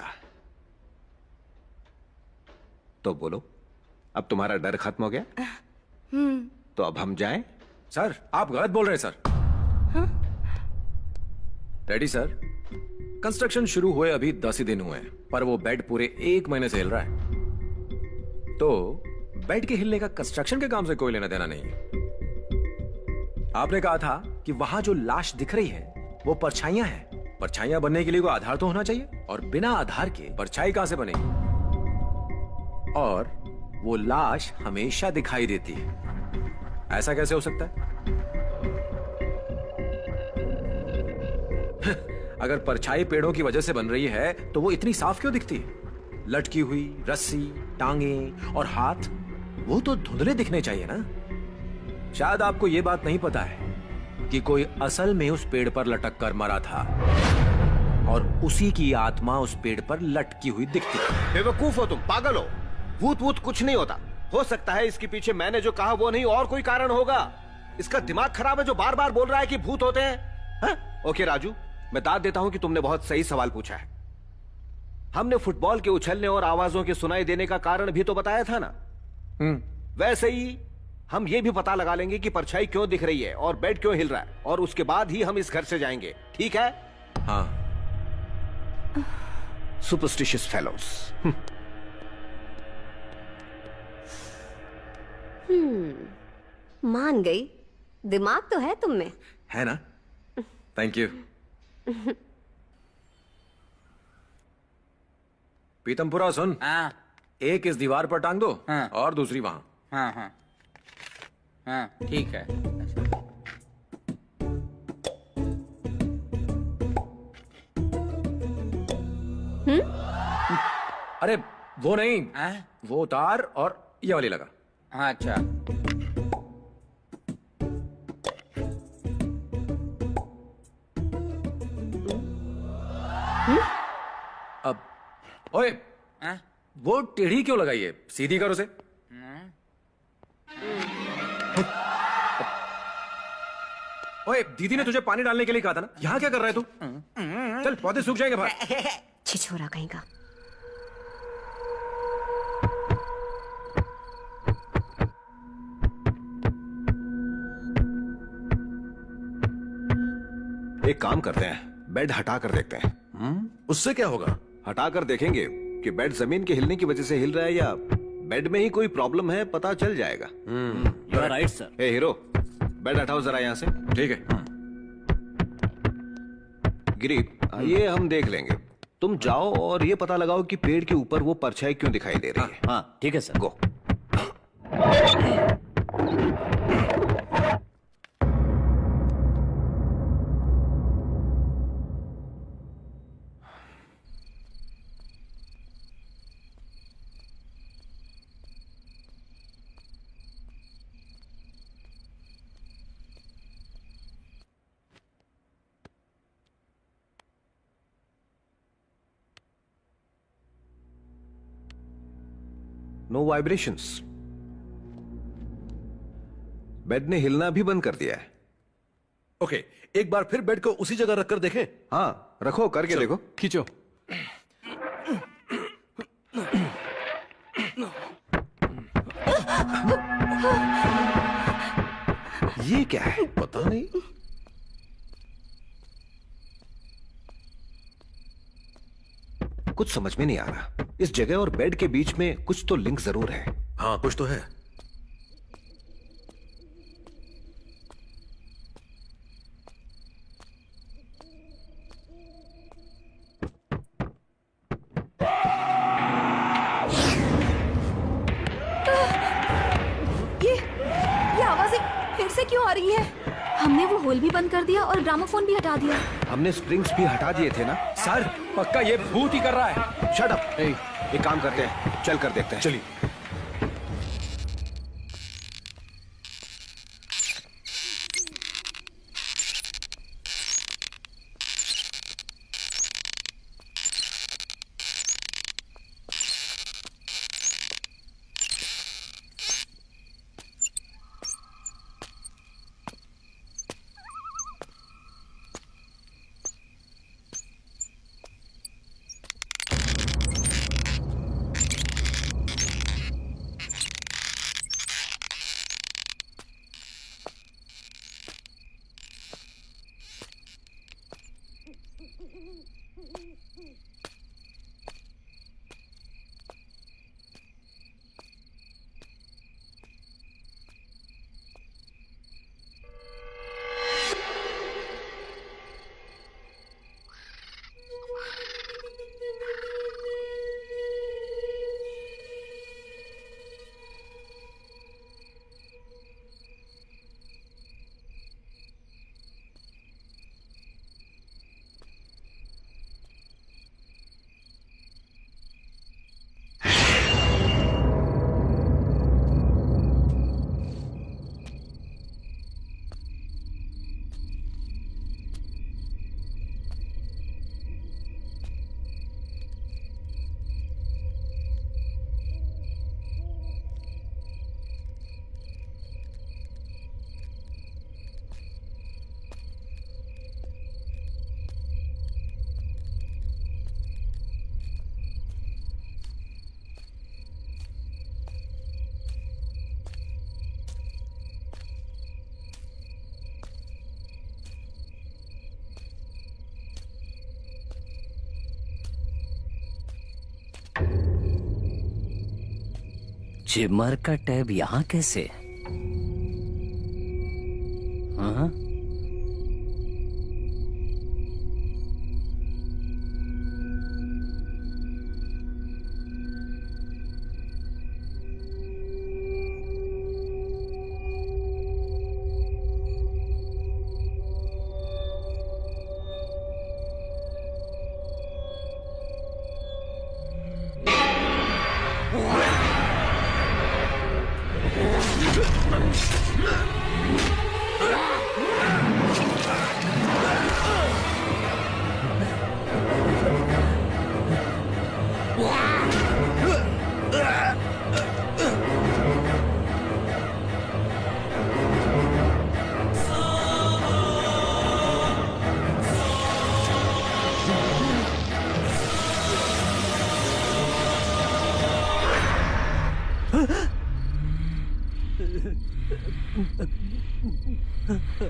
तो बोलो, अब तुम्हारा डर खत्म हो गया? तो अब हम जाएं? सर आप गलत बोल रहे हैं सर। रेडी सर, कंस्ट्रक्शन शुरू हुए अभी 10 ही दिन हुए हैं, पर वो बेड पूरे 1 महीने से हिल रहा है। तो बेड के हिलने का कंस्ट्रक्शन के काम से कोई लेना देना नहीं है। आपने कहा था कि वहां जो लाश दिख रही है वो परछाइयां हैं। परछाइयां बनने के लिए कोई आधार तो होना चाहिए, और बिना आधार के परछाई कहां से बनेगी? और वो लाश हमेशा दिखाई देती है, ऐसा कैसे हो सकता है? अगर परछाई पेड़ों की वजह से बन रही है तो वो इतनी साफ क्यों दिखती है? लटकी हुई रस्सी, टांगे और हाथ, वो तो धुंधले दिखने चाहिए ना। शायद आपको यह बात नहीं पता है कि कोई असल में उस पेड़ पर लटक कर मरा था, और उसी की आत्मा उस पेड़ पर लटकी हुई दिखती है। बेवकूफ हो तुम, पागल हो। भूत वूत कुछ नहीं होता। हो सकता है इसके पीछे मैंने जो कहा वो नहीं और कोई कारण होगा। इसका दिमाग खराब है जो बार बार बोल रहा है कि भूत होते हैं। हा? ओके राजू, मैं दाद देता हूं कि तुमने बहुत सही सवाल पूछा है। हमने फुटबॉल के उछलने और आवाजों के सुनाई देने का कारण भी तो बताया था ना। वैसे ही हम ये भी पता लगा लेंगे कि परछाई क्यों दिख रही है और बेड क्यों हिल रहा है, और उसके बाद ही हम इस घर से जाएंगे, ठीक है? हाँ। Superstitious fellows. मान गई। दिमाग तो है तुम में। है ना? Thank you. पीतमपुरा सुन। एक इस दीवार पर टांग दो, और दूसरी वहां। हाँ हाँ हाँ, ठीक है। अरे वो नहीं, वो तार और ये वाली लगा। हाँ अच्छा। अब ओए, वो टेढ़ी क्यों लगाई है? सीधी करो उसे। ओए, दीदी ने तुझे पानी डालने के लिए कहा था ना, यहाँ क्या कर रहा है तू? चल, पौधे सूख जाएंगे बाहर। छिछोरा कहीं का। एक काम करते हैं, बेड हटा कर देखते हैं। उससे क्या होगा? हटा कर देखेंगे कि बेड जमीन के हिलने की वजह से हिल रहा है या बेड में ही कोई प्रॉब्लम है, पता चल जाएगा। You are right sir. ए हीरो, बेड हटाओ जरा यहाँ से। ठीक है। गिरी, ये हम देख लेंगे। तुम जाओ और ये पता लगाओ कि पेड़ के ऊपर वो परछाई क्यों दिखाई दे रही है। हाँ ठीक है sir. Go. No vibrations. Bed ने हिलना भी बंद कर दिया है। ओके, एक बार फिर बेड को उसी जगह रखकर देखें। हाँ, रखो, करके देखो। खींचो। ये क्या है? पता नहीं। कुछ समझ में नहीं आ रहा। इस जगह और बेड के बीच में कुछ तो लिंक जरूर है। हाँ, कुछ तो है। ये आवाजें फिर से क्यों आ रही है? हमने वो होल भी बंद कर दिया और ग्रामोफोन भी हटा दिया। हमने स्प्रिंग्स भी हटा दिए थे ना। सर, पक्का ये भूत ही कर रहा है। Shut up. एक काम करते हैं, चल कर देखते हैं। चलिए। जिमर का टैब यहाँ कैसे? हाँ?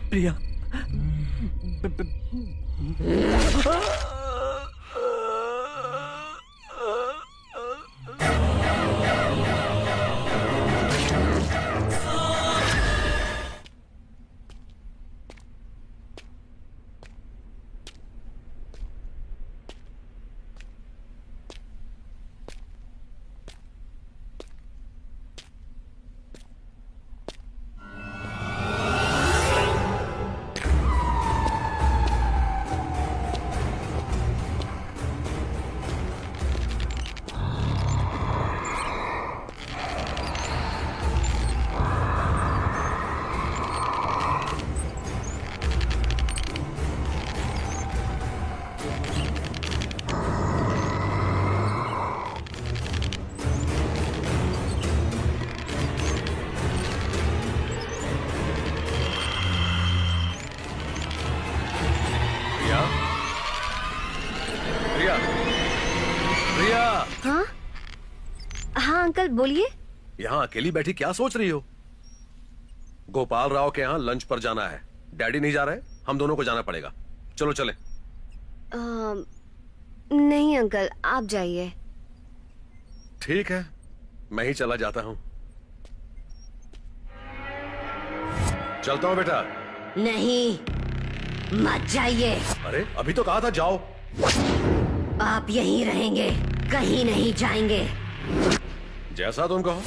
प्रिया, अंकल बोलिए। यहाँ अकेली बैठी क्या सोच रही हो? गोपाल राव के यहाँ लंच पर जाना है। डैडी नहीं जा रहे, हम दोनों को जाना पड़ेगा। चलो चले। नहीं अंकल, आप जाइए। ठीक है, मैं ही चला जाता हूँ। चलता हूँ बेटा। नहीं, मत जाइए। अरे अभी तो कहा था जाओ। आप यहीं रहेंगे, कहीं नहीं जाएंगे। जैसा तुम कहो।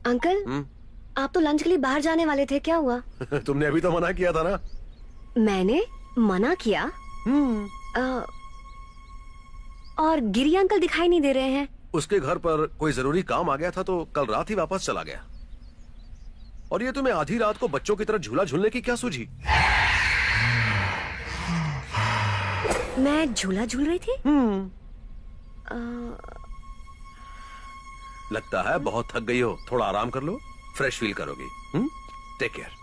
अंकल, आप तो लंच के लिए बाहर जाने वाले थे, क्या हुआ? तुमने अभी तो मना किया था ना। मैंने मना किया? और गिरी अंकल दिखाई नहीं दे रहे हैं। उसके घर पर कोई जरूरी काम आ गया था तो कल रात ही वापस चला गया। और ये तुम्हें आधी रात को बच्चों की तरह झूला झूलने की क्या सूझी? मैं झूला झूल रही थी? लगता है बहुत थक गई हो, थोड़ा आराम कर लो, फ्रेश फील करोगी। Take care.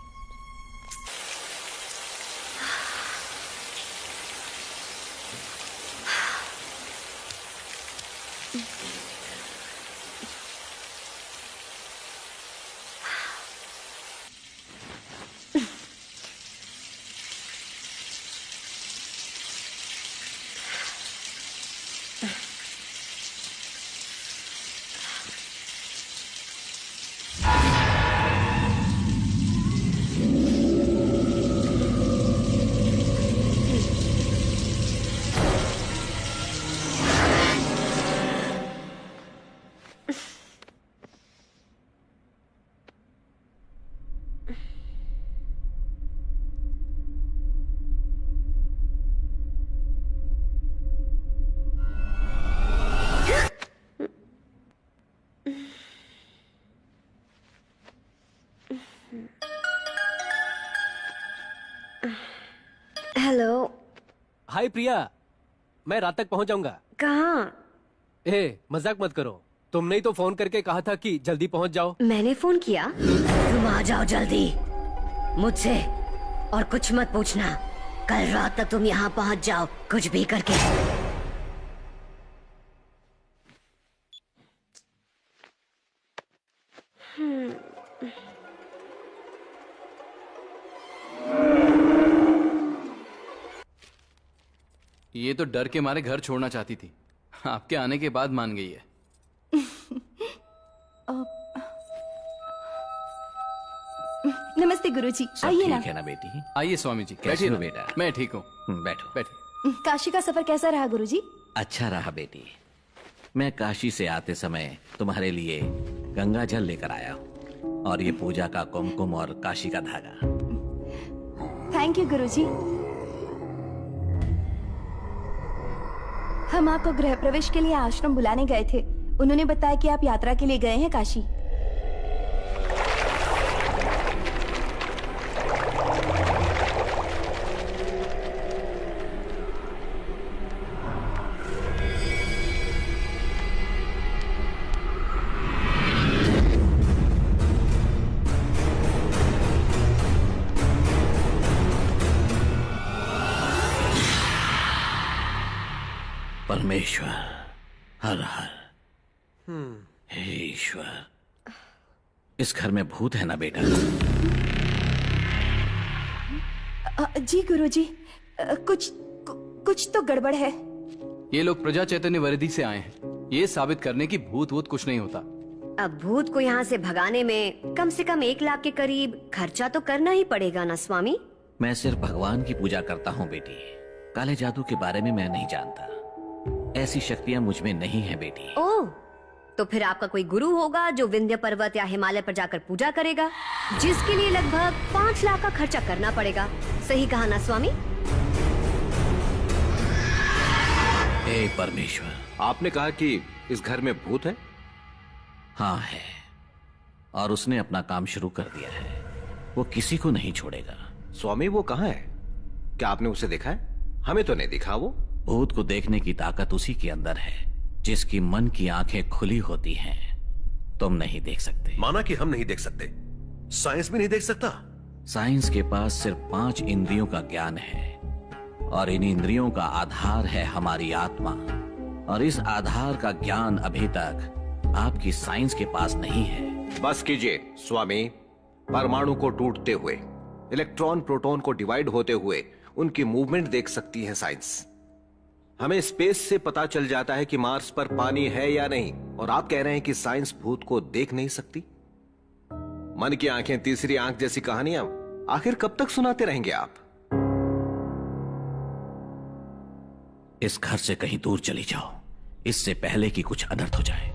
Hello. Hi Priya, मैं रात तक पहुंच जाऊंगा। कहाँ? मजाक मत करो, तुमने ही तो फोन करके कहा था कि जल्दी पहुंच जाओ। मैंने फोन किया? तुम आ जाओ जल्दी, मुझसे और कुछ मत पूछना। कल रात तक तुम यहाँ पहुंच जाओ, कुछ भी करके। ये तो डर के मारे घर छोड़ना चाहती थी, आपके आने के बाद मान गई है। नमस्ते गुरुजी, आइए ना। ठीक है ना बेटी? आइए स्वामी जी, कैसे बैठिए हो ना। बेटा? मैं ठीक हूँ। बैठो। बैठिए। काशी का सफर कैसा रहा गुरुजी? अच्छा रहा बेटी। मैं काशी से आते समय तुम्हारे लिए गंगा जल लेकर आया हूँ, और ये पूजा का कुमकुम और काशी का धागा। थैंक यू गुरुजी। हम आपको गृह प्रवेश के लिए आश्रम बुलाने गए थे। उन्होंने बताया कि आप यात्रा के लिए गए हैं काशी। परमेश्वर, हर हर। हे ईश्वर, इस घर में भूत है ना बेटा? जी गुरुजी, कुछ तो गड़बड़ है। ये लोग प्रजा चैतन्य वर्दी से आए हैं, ये साबित करने की भूत वूत कुछ नहीं होता। अब भूत को यहाँ से भगाने में कम से कम 1 लाख के करीब खर्चा तो करना ही पड़ेगा ना स्वामी? मैं सिर्फ भगवान की पूजा करता हूँ बेटी, काले जादू के बारे में मैं नहीं जानता। ऐसी शक्तियाँ मुझ में नहीं है बेटी। ओह, तो फिर आपका कोई गुरु होगा जो विंध्य पर्वत या हिमालय पर जाकर पूजा करेगा, जिसके लिए लगभग 5 लाख का खर्चा करना पड़ेगा। सही कहा ना स्वामी? हे परमेश्वर, आपने कहा कि इस घर में भूत है? हाँ है, और उसने अपना काम शुरू कर दिया है। वो किसी को नहीं छोड़ेगा। स्वामी वो कहाँ है? क्या आपने उसे देखा है? हमें तो नहीं दिखा वो। भूत को देखने की ताकत उसी के अंदर है, जिसकी मन की आंखें खुली होती हैं। तुम नहीं देख सकते। माना कि हम नहीं देख सकते, साइंस भी नहीं देख सकता। साइंस के पास सिर्फ 5 इंद्रियों का ज्ञान है, और इन इंद्रियों का आधार है हमारी आत्मा, और इस आधार का ज्ञान अभी तक आपकी साइंस के पास नहीं है। बस कीजिए स्वामी। परमाणु को टूटते हुए, इलेक्ट्रॉन प्रोटॉन को डिवाइड होते हुए उनकी मूवमेंट देख सकती है साइंस। हमें स्पेस से पता चल जाता है कि मार्स पर पानी है या नहीं, और आप कह रहे हैं कि साइंस भूत को देख नहीं सकती। मन की आंखें तीसरी आंख जैसी कहानियां आखिर कब तक सुनाते रहेंगे आप? इस घर से कहीं दूर चली जाओ, इससे पहले कि कुछ अनर्थ हो जाए।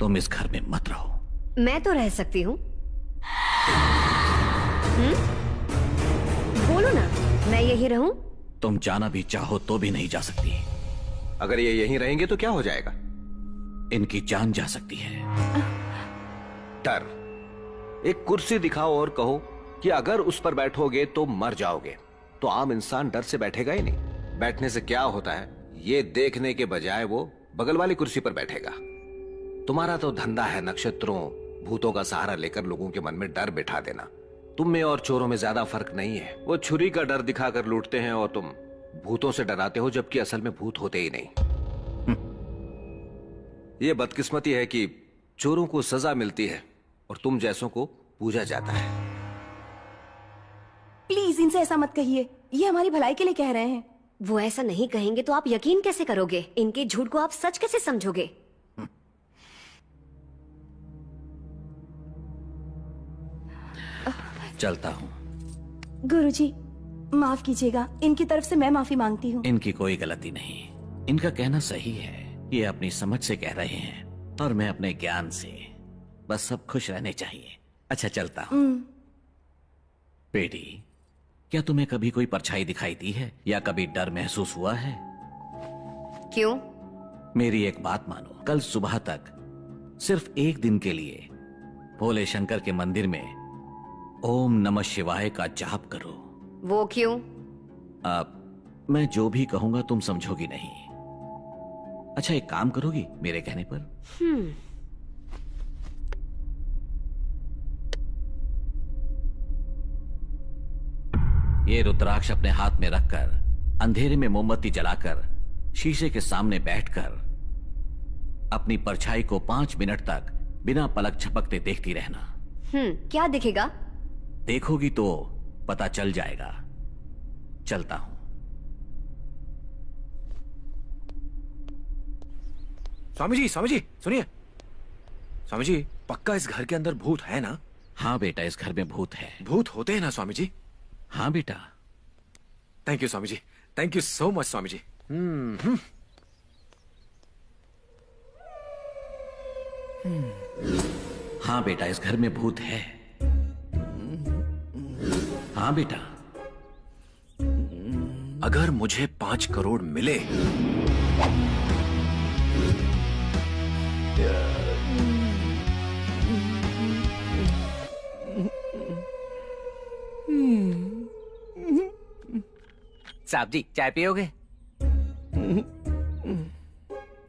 तुम इस घर में मत रहो। मैं तो रह सकती हूँ। बोलो ना, मैं यही रहूं? तुम जाना भी चाहो तो भी नहीं जा सकती। अगर ये यहीं रहेंगे तो क्या हो जाएगा? इनकी जान जा सकती है। डर। एक कुर्सी दिखाओ और कहो कि अगर उस पर बैठोगे तो मर जाओगे, तो आम इंसान डर से बैठेगा ही नहीं। बैठने से क्या होता है ये देखने के बजाय वो बगल वाली कुर्सी पर बैठेगा। तुम्हारा तो धंधा है नक्षत्रों, भूतों का सहारा लेकर लोगों के मन में डर बिठा देना। तुम में और चोरों में ज्यादा फर्क नहीं है। वो छुरी का डर दिखाकर लूटते हैं और तुम भूतों से डराते हो, जबकि असल में भूत होते ही नहीं। ये बदकिस्मती है कि चोरों को सजा मिलती है और तुम जैसों को पूजा जाता है। प्लीज इनसे ऐसा मत कहिए, ये हमारी भलाई के लिए कह रहे हैं। वो ऐसा नहीं कहेंगे तो आप यकीन कैसे करोगे? इनके झूठ को आप सच कैसे समझोगे? चलता हूँ। गुरुजी माफ कीजिएगा, इनकी तरफ से मैं माफी मांगती हूँ। इनकी कोई गलती नहीं, इनका कहना सही है। ये अपनी समझ से कह रहे हैं और मैं अपने ज्ञान से। बस सब खुश रहने चाहिए। अच्छा चलता हूँ। बेटी, क्या तुम्हें कभी कोई परछाई दिखाई दी है या कभी डर महसूस हुआ है? क्यों? मेरी एक बात मानो, कल सुबह तक सिर्फ एक दिन के लिए भोले शंकर के मंदिर में ओम नमः शिवाय का जाप करो। वो क्यों? मैं जो भी कहूंगा तुम समझोगी नहीं। अच्छा एक काम करोगी मेरे कहने पर? ये रुद्राक्ष अपने हाथ में रखकर अंधेरे में मोमबत्ती जलाकर शीशे के सामने बैठकर अपनी परछाई को 5 मिनट तक बिना पलक झपकते देखती रहना। क्या दिखेगा? देखोगी तो पता चल जाएगा। चलता हूं। स्वामी जी सुनिए। स्वामी जी, पक्का इस घर के अंदर भूत है ना? हाँ बेटा, इस घर में भूत है। भूत होते हैं ना स्वामी जी? हाँ बेटा। Thank you Swami ji, thank you so much Swami ji. हाँ बेटा, इस घर में भूत है। हाँ बेटा। अगर मुझे 5 करोड़ मिले साहब जी चाय पियोगे?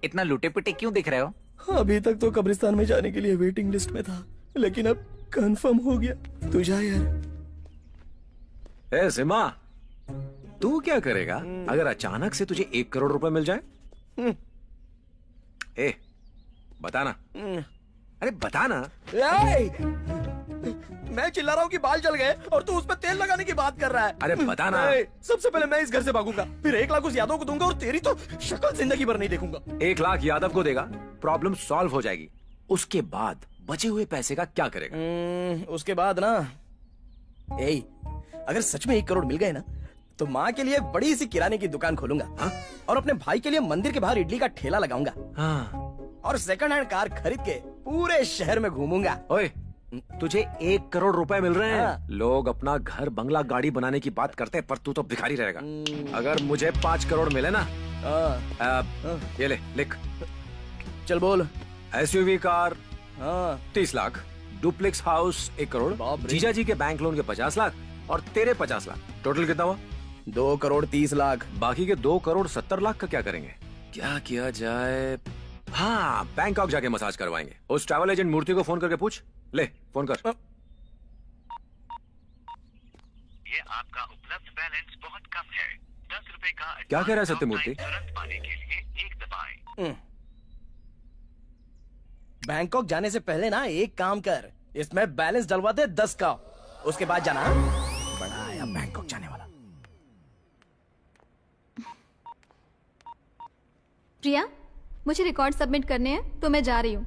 इतना लूटे पुटे क्यों दिख रहे हो? अभी तक तो कब्रिस्तान में जाने के लिए वेटिंग लिस्ट में था, लेकिन अब कंफर्म हो गया। तू जा यार। ए सिमा, तू क्या करेगा अगर अचानक से तुझे 1 करोड़ रुपए मिल जाए? ए, बताना। अरे बताना। मैं चिल्ला रहा हूँ कि बाल जल गए और तू उस पर तेल लगाने की बात कर रहा है। अरे बताना। सबसे पहले मैं इस घर से भागूंगा, फिर 1 लाख उस यादव को दूंगा और तेरी तो शक्ल जिंदगी भर नहीं देखूंगा। 1 लाख यादव को देगा, प्रॉब्लम सॉल्व हो जाएगी। उसके बाद बचे हुए पैसे का क्या करेगा? उसके बाद ना, अगर सच में 1 करोड़ मिल गए ना तो माँ के लिए बड़ी सी किराने की दुकान खोलूंगा। और अपने भाई के लिए मंदिर के बाहर इडली का ठेला लगाऊंगा। और सेकंड हैंड कार खरीद के पूरे शहर में घूमूंगा। ओए, तुझे 1 करोड़ रुपए मिल रहे हैं। लोग अपना घर बंगला गाड़ी बनाने की बात करते हैं, पर तू तो भिखारी रहेगा। अगर मुझे 5 करोड़ मिले ना, ये ले, लिख। चल बोल। SUV car 30 lakh, duplex house 1 crore, जीजा जी के बैंक लोन के 50 लाख और तेरे 50 लाख। टोटल कितना हुआ? 2 करोड़ 30 लाख। बाकी के 2 करोड़ 70 लाख का क्या करेंगे? क्या किया जाए? हाँ, बैंकॉक जाके मसाज करवाएंगे। उस ट्रैवल एजेंट मूर्ति को फोन करके पूछ ले। फोन कर। ये आपका उपलब्ध बैलेंस बहुत कम है, 10 क्या कह रहा है सत्यमूर्ति? बैंकॉक जाने से पहले ना एक काम कर, इसमें बैलेंस डलवा दे 10 का, उसके बाद जाना। बड़ा आया बैंकॉक जाने वाला। प्रिया, मुझे रिकॉर्ड सबमिट करने हैं तो मैं जा रही हूँ।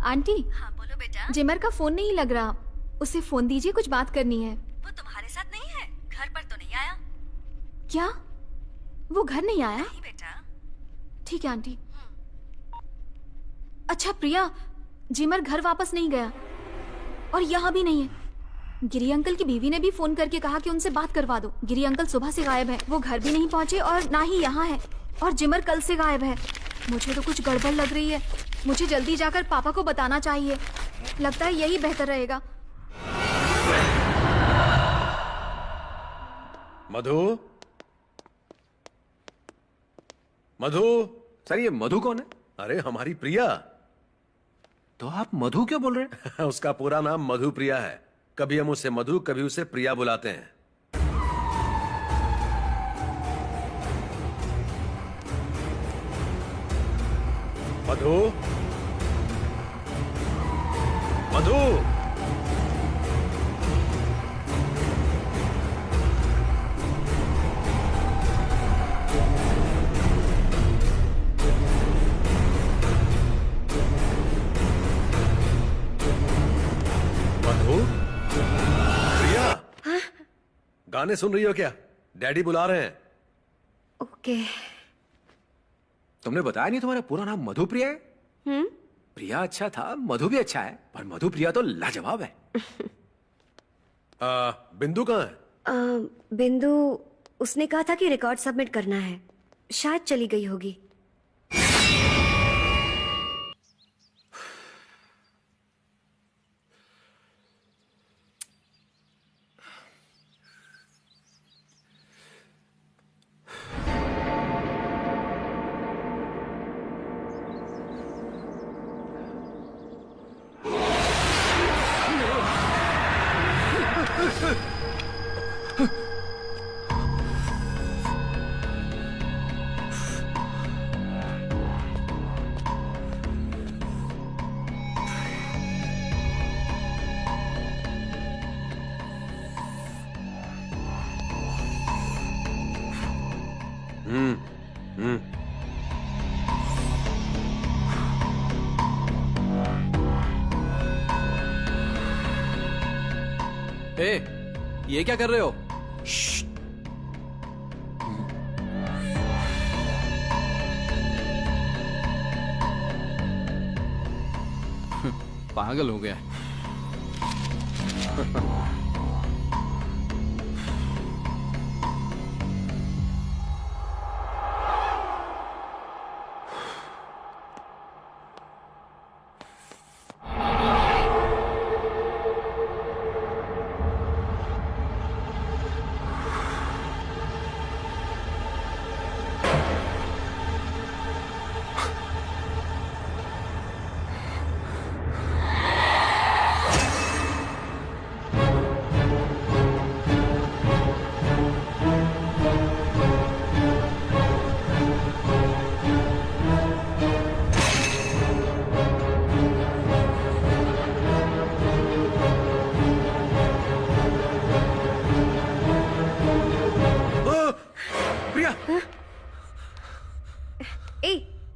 आंटी। हाँ बोलो बेटा। जिमर का फोन नहीं लग रहा, उसे फोन दीजिए, कुछ बात करनी है। वो तुम्हारे साथ नहीं है, घर पर तो नहीं आया। क्या वो घर नहीं आया? नहीं बेटा। ठीक है आंटी। अच्छा प्रिया, जिमर घर वापस नहीं गया और यहाँ भी नहीं है। गिरी अंकल की बीवी ने भी फोन करके कहा कि उनसे बात करवा दो। गिरी अंकल सुबह से गायब है, वो घर भी नहीं पहुंचे और ना ही यहाँ है, और जिमर कल से गायब है। मुझे तो कुछ गड़बड़ लग रही है। मुझे जल्दी जाकर पापा को बताना चाहिए, लगता है यही बेहतर रहेगा। मधु, मधु। सर ये मधु कौन है? अरे हमारी प्रिया। तो आप मधु क्यों बोल रहे हैं? उसका पूरा नाम मधु प्रिया है। कभी हम उसे मधु, कभी उसे प्रिया बुलाते हैं। मधु, मधु। मधु, प्रिया। गाने सुन रही हो क्या? डैडी बुला रहे हैं। ओके। तुमने बताया नहीं तुम्हारा पूरा नाम मधु प्रिया है? प्रिया अच्छा था, मधु भी अच्छा है, पर मधु प्रिया तो लाजवाब है। बिंदु कहाँ है? बिंदु, उसने कहा था कि रिकॉर्ड सबमिट करना है, शायद चली गई होगी। ए, ये क्या कर रहे हो? पागल हो गया।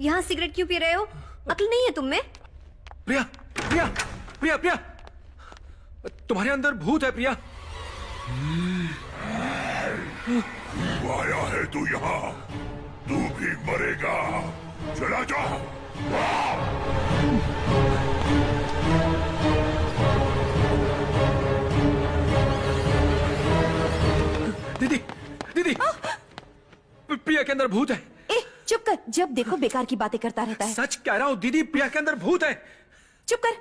यहाँ सिगरेट क्यों पी रहे हो? अक्ल नहीं है तुम में? प्रिया, प्रिया, प्रिया, प्रिया, तुम्हारे अंदर भूत है प्रिया। आया है तू यहाँ, तू भी मरेगा। चला जा। दीदी, दीदी, प्रिया के अंदर भूत है। चुप कर, जब देखो बेकार की बातें करता रहता है। सच कह रहा हूँ दीदी, प्रिया के अंदर भूत है। चुप कर।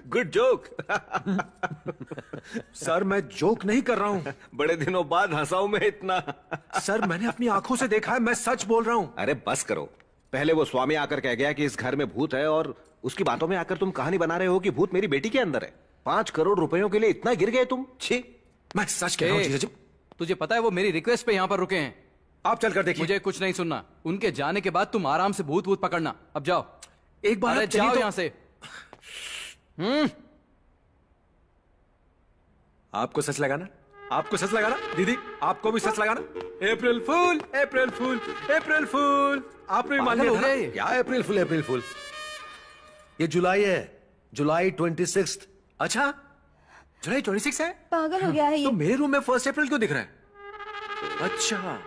Good joke. सर मैं जोक नहीं कर रहा हूँ। बड़े दिनों बाद हंसाऊं मैं इतना। सर मैंने अपनी आंखों से देखा है, मैं सच बोल रहा हूँ। अरे बस करो। पहले वो स्वामी आकर कह गया कि इस घर में भूत है और उसकी बातों में आकर तुम कहानी बना रहे हो कि भूत मेरी बेटी के अंदर है। 5 करोड़ रुपयों के लिए इतना गिर गए तुम? छी, मैं सच कह रहा हूँ जीजा जी। तुझे पता है वो मेरी रिक्वेस्ट पे यहाँ पर रुके हैं। आप चलकर देखिए। मुझे कुछ नहीं सुनना। उनके जाने के बाद तुम आराम से भूत भूत पकड़ना। अब जाओ। एक बार अरे आप चलिए जाओ तो। यहाँ से। आपको सच लगाना, आपको सच लगाना दीदी, आपको भी सच लगाना। अप्रैल फूल, अप्रैल फूल, अप्रैल फूल। आपने भी मान पागल लिया हो था ना? गया ये? क्या अप्रैल फुल, अप्रैल फुल? ये जुलाई है, जुलाई 26। अच्छा, जुलाई 26 है। पागल हो गया है तो ये। मेरे रूम में 1 अप्रैल क्यों दिख रहा है? अच्छा,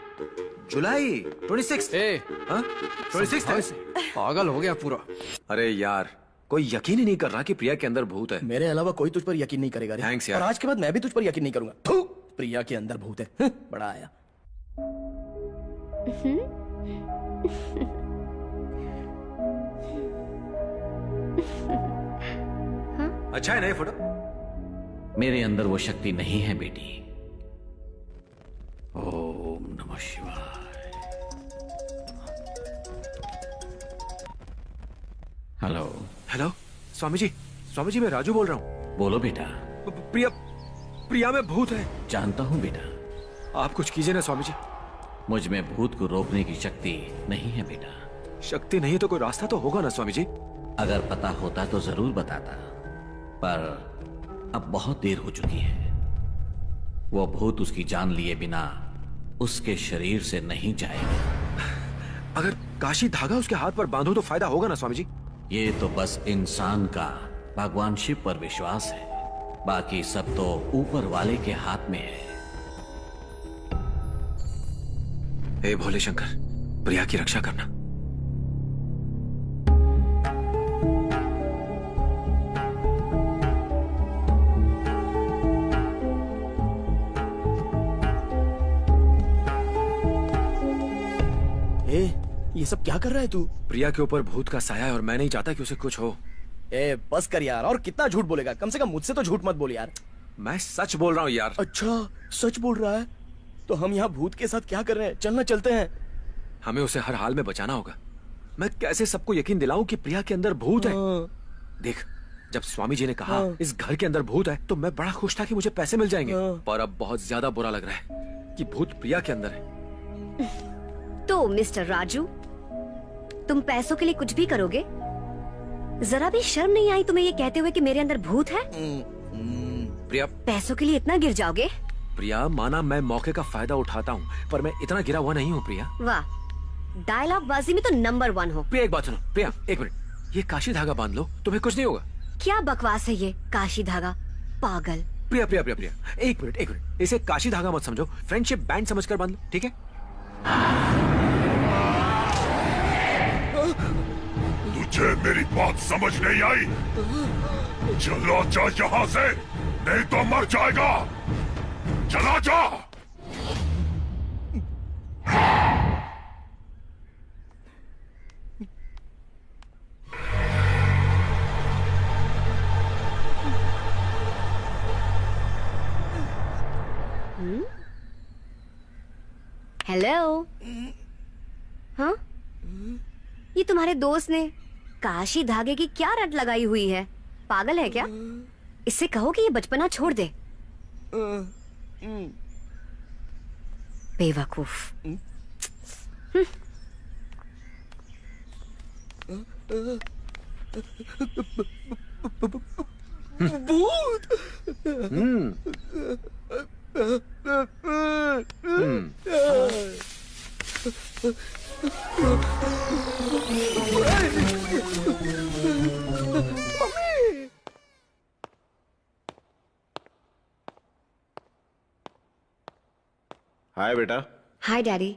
जुलाई 26। 26 था। पागल हो गया पूरा। अरे यार, कोई यकीन ही नहीं कर रहा कि प्रिया के अंदर भूत है। मेरे अलावा कोई तुझ पर यकीन नहीं करेगा रे। थैंक्स यार। और आज के बाद मैं भी तुझ पर यकीन नहीं करूंगा। थू, प्रिया के अंदर भूत है। बड़ा आया। अच्छा है ना ये फोटो? मेरे अंदर वो शक्ति नहीं है बेटी। ओम नमः शिवाय। हेलो। हेलो, स्वामी जी, स्वामी जी मैं राजू बोल रहा हूँ। बोलो बेटा। प्रिया, प्रिया में भूत है। जानता हूं बेटा। आप कुछ कीजिए ना स्वामी जी। मुझ में भूत को रोकने की शक्ति नहीं है बेटा। शक्ति नहीं तो कोई रास्ता तो होगा ना स्वामी जी। अगर पता होता तो जरूर बताता, पर अब बहुत देर हो चुकी है। वो भूत उसकी जान लिए बिना उसके शरीर से नहीं जाएगा। अगर काशी धागा उसके हाथ पर बांधो तो फायदा होगा ना स्वामी जी? ये तो बस इंसान का भगवान शिव पर विश्वास है, बाकी सब तो ऊपर वाले के हाथ में है। हे भोले शंकर, प्रिया की रक्षा करना। ये सब क्या कर रहा है तू? प्रिया के ऊपर भूत का साया है और मैं नहीं चाहता कि उसे कुछ हो। ए बस कर यार, और कितना झूठ बोलेगा? कम से कम मुझसे तो झूठ मत बोल यार। मैं सच बोल रहा हूँ यार। अच्छा, सच बोल रहा है? तो हम यहाँ भूत के साथ क्या कर रहे हैं? चलना चलते हैं। हमें उसे हर हाल में बचाना होगा। मैं कैसे सबको यकीन दिलाऊं कि प्रिया के अंदर भूत है? देख, जब स्वामी जी ने कहा इस घर के अंदर भूत है तो मैं बड़ा खुश था कि मुझे पैसे मिल जाएंगे, पर अब बहुत ज्यादा बुरा लग रहा है कि भूत प्रिया के अंदर है। तो मिस्टर राजू, तुम पैसों के लिए कुछ भी करोगे? जरा भी शर्म नहीं आई तुम्हें ये कहते हुए कि मेरे अंदर भूत है? प्रिया, पैसों के लिए इतना गिर जाओगे? प्रिया, माना मैं मौके का फायदा उठाता हूँ, पर मैं इतना गिरा हुआ नहीं हूँ प्रिया। वाह, डायलॉग बाजी में तो नंबर 1 हो। प्रिया एक बात सुनो, प्रिया एक मिनट, ये काशी धागा बांध लो, तुम्हें कुछ नहीं होगा। क्या बकवास है ये काशी धागा, पागल। प्रिया प्रिया प्रिया प्रिया, एक मिनट, इसे काशी धागा मत समझो, फ्रेंडशिप बैंड समझकर बांध लो, ठीक है? तुझे मेरी बात समझ नहीं आई? चला जा यहाँ से, नहीं तो मर जाएगा। चला जा। हेलो। हाँ, ये तुम्हारे दोस्त ने काशी धागे की क्या रट लगाई हुई है? पागल है क्या? इससे कहो कि ये बचपना छोड़ दे। बेवकूफ। भूत। हाय बेटा। हाय डैडी।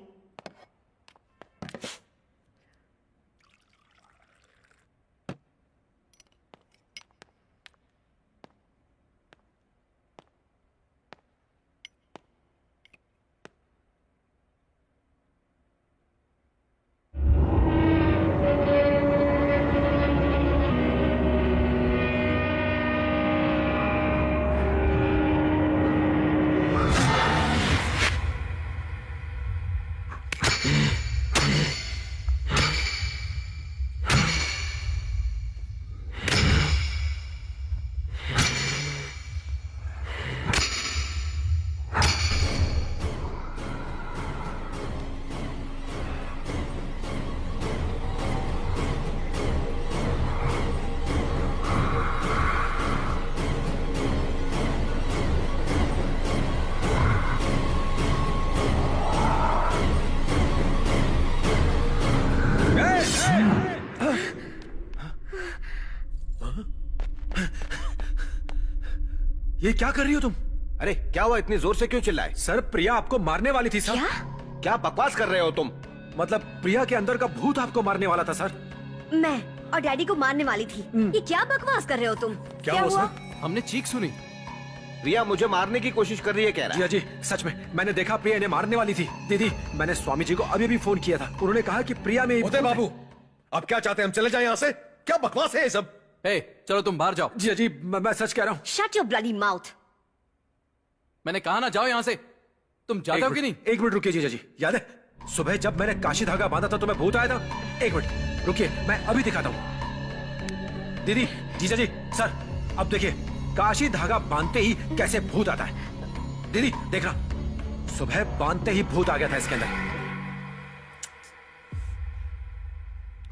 ये क्या कर रही हो तुम? अरे क्या हुआ, इतनी जोर से क्यों चिल्लाए? सर, प्रिया आपको मारने वाली थी सर। क्या बकवास कर रहे हो तुम? मतलब प्रिया के अंदर का भूत आपको मारने वाला था सर। मैं और डैडी को मारने वाली थी। ये क्या बकवास कर रहे हो तुम? क्या हुआ? हमने चीख सुनी। प्रिया मुझे मारने की कोशिश कर रही है कह रहा है। जी सच में मैंने देखा प्रिया इन्हें मारने वाली थी। दीदी, मैंने स्वामी जी को अभी भी फोन किया था, उन्होंने कहा कि प्रिया में होते बाबू, अब क्या चाहते हैं, हम चले जाएं यहाँ से? क्या बकवास है ये सब? चलो तुम बाहर जाओ। जी मैं सच कह रहा हूँ। Shut your bloody mouth. मैंने कहा ना जाओ यहाँ से। तुम जाते हो कि नहीं? एक मिनट रुकिए जीजा जी, याद है सुबह जब मैंने काशी धागा बांधा था तो मैं भूत आया था? एक मिनट रुकिए, मैं अभी दिखाता हूँ। दीदी, जीजा जी, सर, अब देखिए काशी धागा बांधते ही कैसे भूत आता है। दीदी देखना, सुबह बांधते ही भूत आ गया था इसके अंदर।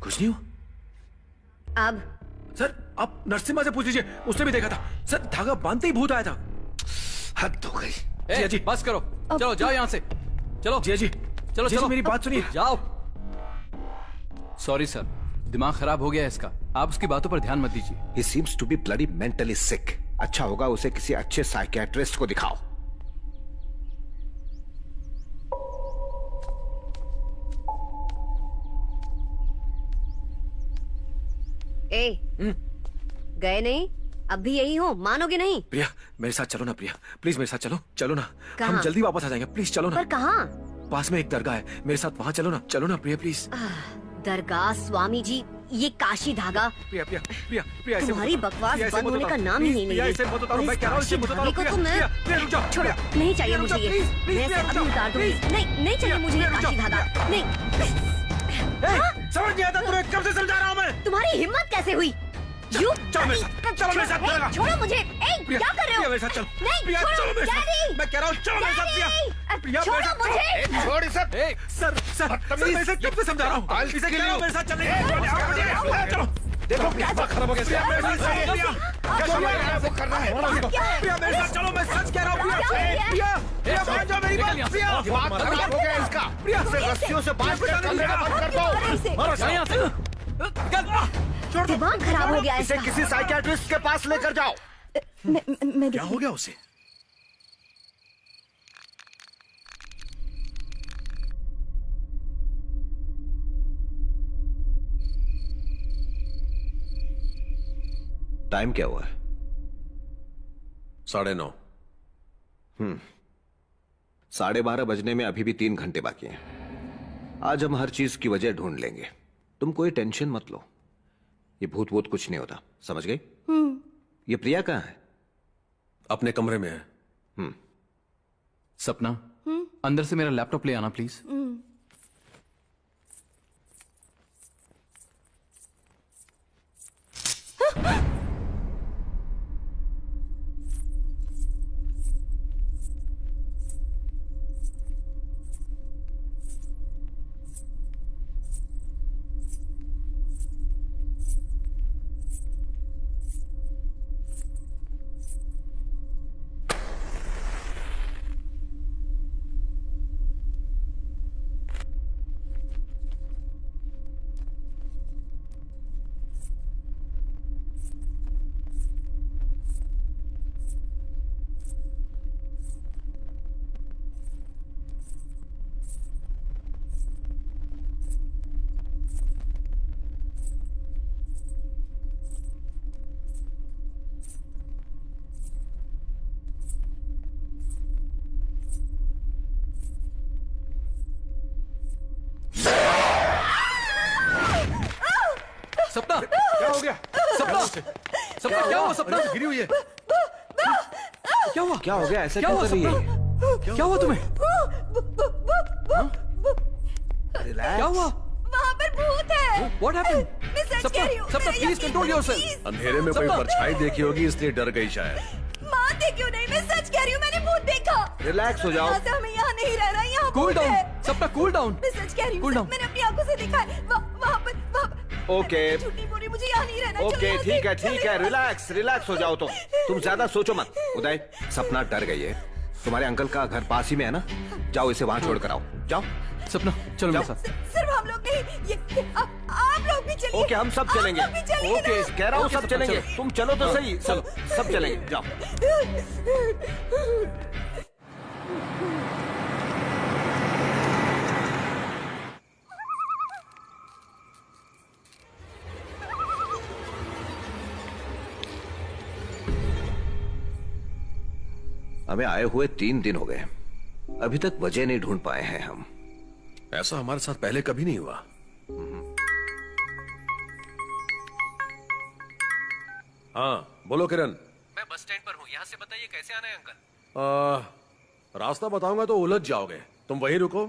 कुछ नहीं हुआ। अब सर आप नरसिम्हा से पूछ लीजिए, उसने भी देखा था सर, धागा बांधते ही भूत आया था। हद हो गई। जिया जी बस करो, चलो जाओ यहाँ से। चलो जिया जी, चलो जिया जी, मेरी बात सुनिए। जाओ। सॉरी सर, दिमाग खराब हो गया इसका, आप उसकी बातों पर ध्यान मत दीजिए। He seems to be bloody mentally sick. अच्छा होगा उसे किसी अच्छे साइकियाट्रिस्ट को दिखाओ। गए नहीं? अब भी यही हो, मानोगे नहीं? प्रिया मेरे साथ चलो ना, प्रिया प्लीज मेरे साथ चलो, चलो ना। कहाँ? हम जल्दी वापस आ जाएंगे, प्लीज चलो ना। पर कहाँ? पास में एक दरगाह है, मेरे साथ वहाँ चलो ना प्रिया प्लीज। दरगाह, स्वामी जी, ये काशी धागा। प्रिया प्रिया प्रिया प्रिया, तुम्हारी बकवास बंद होने का नाम ही नहीं ले रही। छोड़ो, नहीं चाहिए मुझे ये, मैं इसे अभी उतार दूंगी। नहीं चाहिए मुझे ये काशी धागा, नहीं। समझ नहीं आता तुम्हें, कब से समझा रहा हूँ मैं। तुम्हारी हिम्मत कैसे हुई? चलो मेरे साथ, छोड़ो मुझे। क्या कर रहे हो? मेरे साथ चलो। नहीं, छोड़ो डैडी। मैं कह रहा हूँ चलो मेरे साथ प्रिया। छोड़ो मुझे। छोड़ इसे। सर मैं इसे कब से समझा रहा हूँ, इसे कह रहा हूँ मेरे साथ चलने। चलो देखो क्या खराब हो गया। वो कर रहा है। प्रिया मेरे साथ चलो, मैं सच कह रहा हूँ। प्रिया मान जाओ मेरी बात। प्रिया दिमाग खराब हो गया इसका। प्रिया से रस्सियों से बांध कर चलना बंद कर दो। दिमाग खराब हो गया इसे इसका। किसी साइकियाट्रिस्ट के पास लेकर जाओ। क्या हो गया उसे? टाइम क्या हुआ है? 9:30। 12:30 बजने में अभी भी 3 घंटे बाकी हैं। आज हम हर चीज की वजह ढूंढ लेंगे, तुम कोई टेंशन मत लो। ये भूत वूत कुछ नहीं होता, समझ गई? ये प्रिया कहाँ है? अपने कमरे में है। सपना, अंदर से मेरा लैपटॉप ले आना प्लीज। सपना क्या हो गया? सपना क्या हुआ? सपना गिरी हुई है। क्या हुआ? क्या हो गया? ऐसा क्या क्यों हुआ कर रही है? क्या हुआ तुम्हें? क्या हुआ? वहाँ पर भूत है। What happened? मैं सच कह रही हूँ। सपना मेरा प्लीज यकीन कंट्रोल करो, योरसेल्फ। please। अंधेरे में कोई परछाई देखी होगी इसलिए डर गई शायद। मानते क्यों नहीं? मैं सच कह रही हूँ, मैंने भूत देखा। रिलैक्स हो जाओ। यहाँ से हमें यहाँ नहीं रहना, यहाँ कूल भूत डाउन है। सपना, कूल डाउन। मैं सच कह रही Cool हूँ, down. मैंने अपनी आंखों से देखा है। वहाँ पर ओके झूठी बोली, मुझे यहाँ नहीं रहना। ओके, ठीक है, रिलैक्स हो जाओ। तुम ज्यादा सोचो मत। उदय, सपना डर गई है। तुम्हारे अंकल का घर पास ही में है ना, जाओ इसे वहां छोड़ कर आओ। जाओ सपना, चलो मेरे साथ। सिर्फ हम लोग नहीं, ये आप लोग भी चलिए। ओके, हम सब चलेंगे। आप लोग भी चलिए ओके, ना। कह रहा हूँ ओके, सब चलेंगे। तुम चलो तो सही। चलो, सब चलेंगे, जाओ। हमें आए हुए 3 दिन हो गए, अभी तक वजह नहीं ढूंढ पाए हैं हम। ऐसा हमारे साथ पहले कभी नहीं हुआ। हाँ बोलो किरण। मैं बस स्टैंड पर हूँ, यहाँ से बताइए कैसे आना है अंकल। रास्ता बताऊंगा तो उलझ जाओगे, तुम वहीं रुको,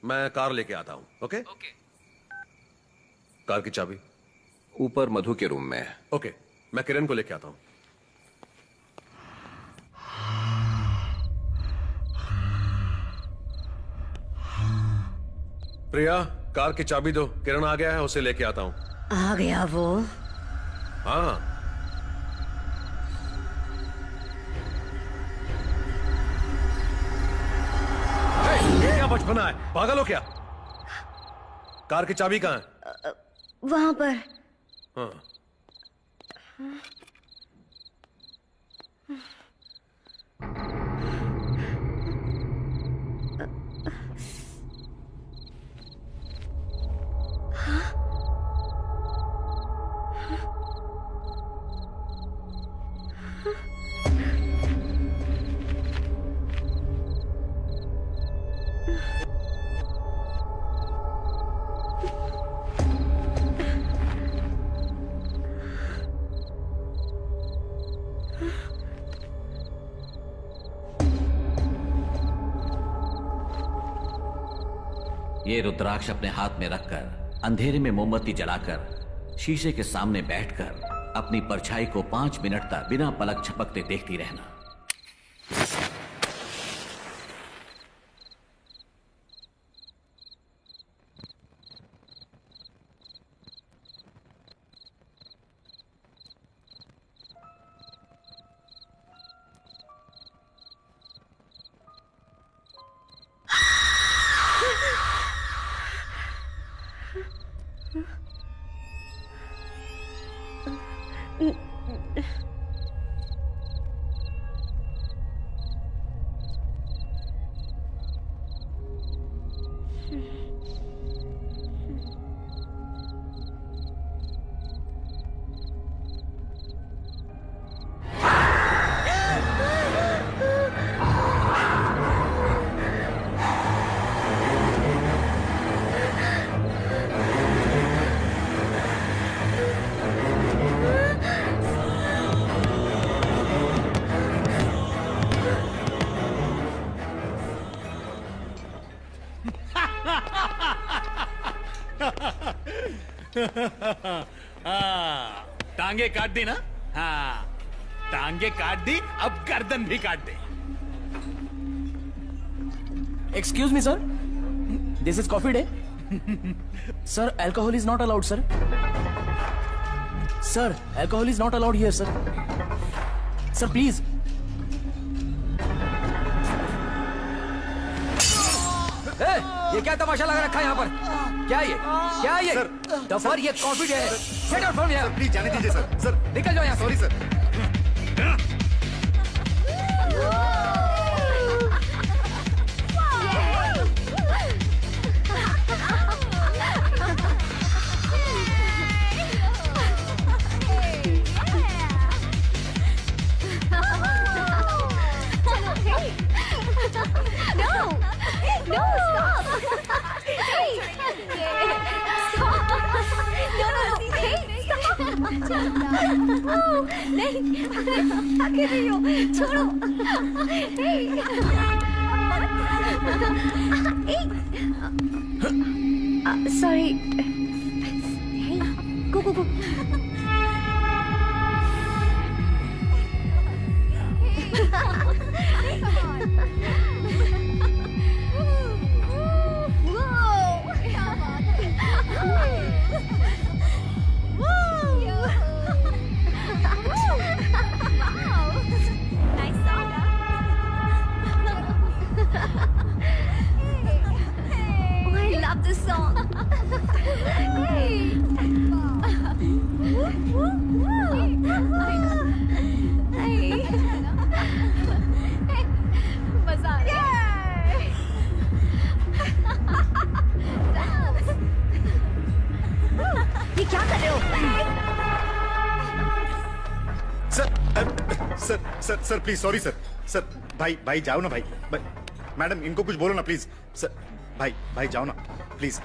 मैं कार लेके आता हूँ। Okay okay. कार की चाबी ऊपर मधु के रूम में है। ओके, मैं किरण को लेके आता हूँ। प्रिया, कार की चाबी दो, किरण आ गया है, उसे लेके आता हूँ। आ गया वो? हाँ। ये क्या बचपना है, पागल हो क्या? कार की चाबी कहाँ है? वहां पर। हाँ। ये रुद्राक्ष अपने हाथ में रखकर अंधेरे में मोमबत्ती जलाकर शीशे के सामने बैठकर अपनी परछाई को 5 मिनट तक बिना पलक झपकते देखती रहना। टांगे काट दी ना? हाँ, टांगे काट दी, अब गर्दन भी काट दे। Excuse me sir, this is coffee day. Sir, alcohol is not allowed sir. Sir, alcohol is not allowed here sir. Sir please. ये क्या तमाशा लगा रखा है यहाँ पर? क्या ये? क्या ये? सर, ये कॉफी डे है। Get out from here. Please जाने दीजिए सर। सर निकल जाओ यहाँ। Sorry sir. Sorry. Hey, go. Oh, I love this song. Hey. Sir please, sorry sir. Sir भाई जाओ ना भाई। मैडम इनको कुछ बोलो ना प्लीज। सर भाई जाओ ना प्लीज।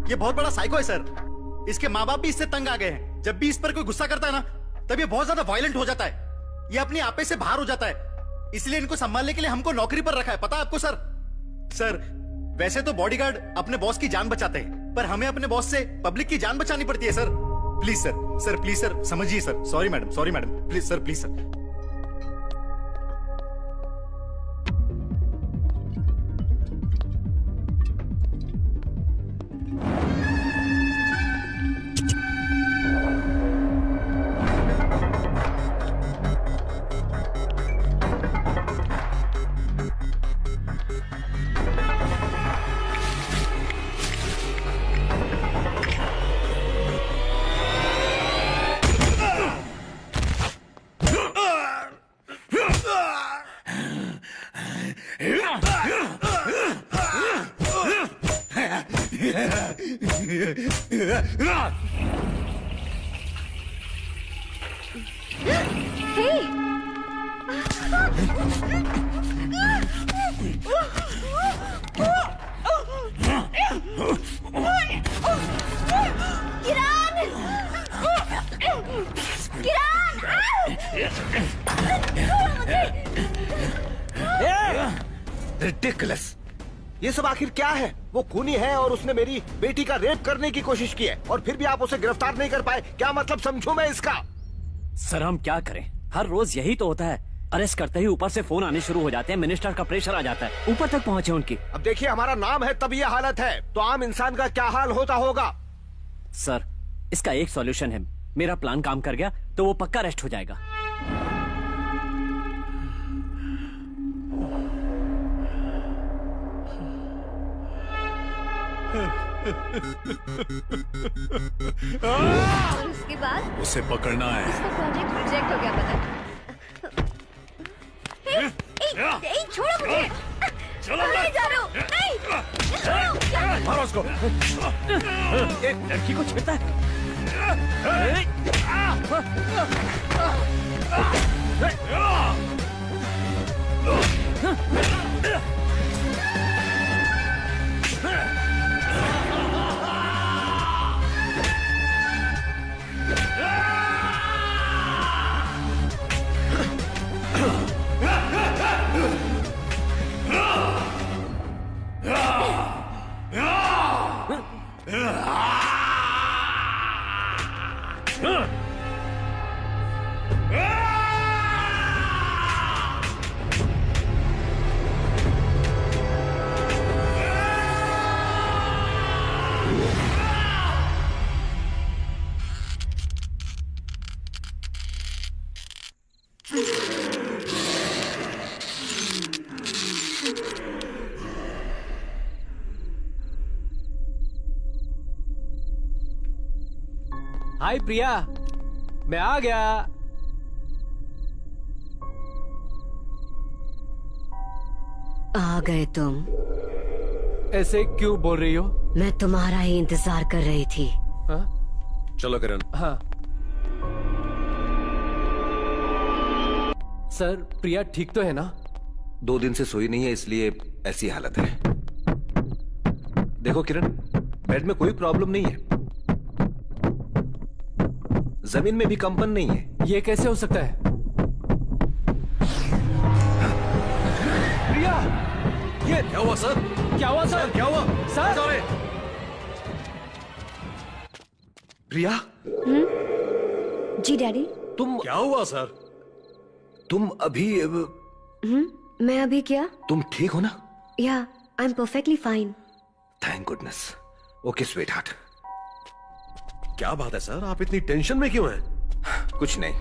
ये बहुत बड़ा साइको है सर। इसके माँ बाप भी इससे तंग आ गए हैं। जब भी इस पर कोई गुस्सा करता है ना, तब ये बहुत ज्यादा वायलेंट हो जाता है। ये अपने आपे से बाहर हो जाता है। इसलिए इनको संभालने के लिए हमको नौकरी पर रखा है, पता है आपको सर? सर वैसे तो बॉडीगार्ड अपने बॉस की जान बचाते हैं, पर हमें अपने बॉस से पब्लिक की जान बचानी पड़ती है sir. Please sir, please sir, समझिए sir. Sorry madam, please sir, please sir. Ridiculous. ये सब आखिर क्या है? वो खूनी है और उसने मेरी बेटी का रेप करने की कोशिश की है, और फिर भी आप उसे गिरफ्तार नहीं कर पाए। क्या मतलब समझूं मैं इसका? सर हम क्या करें, हर रोज यही तो होता है। अरेस्ट करते ही ऊपर से फोन आने शुरू हो जाते हैं, मिनिस्टर का प्रेशर आ जाता है, ऊपर तक पहुंचे उनकी। अब देखिए, हमारा नाम है तब ये हालत है, तो आम इंसान का क्या हाल होता होगा? सर इसका एक सॉल्यूशन है, मेरा प्लान काम कर गया तो वो पक्का अरेस्ट हो जाएगा। और उसके बाद उसे पकड़ना है। इसका प्रोजेक्ट रिजेक्ट हो गया पता। छोड़ो मुझे। चलो नहीं जा रहा हूँ। नहीं छोड़ो। मारो उसको। लड़की को छेड़ता है। हाय प्रिया, मैं आ गया। आ गए तुम? ऐसे क्यों बोल रही हो? मैं तुम्हारा ही इंतजार कर रही थी। हाँ? चलो किरण। हाँ सर, प्रिया ठीक तो है ना? 2 दिन से सोई नहीं है, इसलिए ऐसी हालत है। देखो किरण, बेड में कोई प्रॉब्लम नहीं है, जमीन में भी कंपन नहीं है। ये कैसे हो सकता है? प्रिया, ये क्या हुआ सर? क्या हुआ सर? क्या हुआ सर? प्रिया? जी डैडी। तुम? क्या हुआ सर? तुम अभी? मैं अभी क्या? तुम ठीक हो ना? या I am perfectly fine. Thank goodness. Okay sweet heart. क्या बात है सर, आप इतनी टेंशन में क्यों हैं? कुछ नहीं।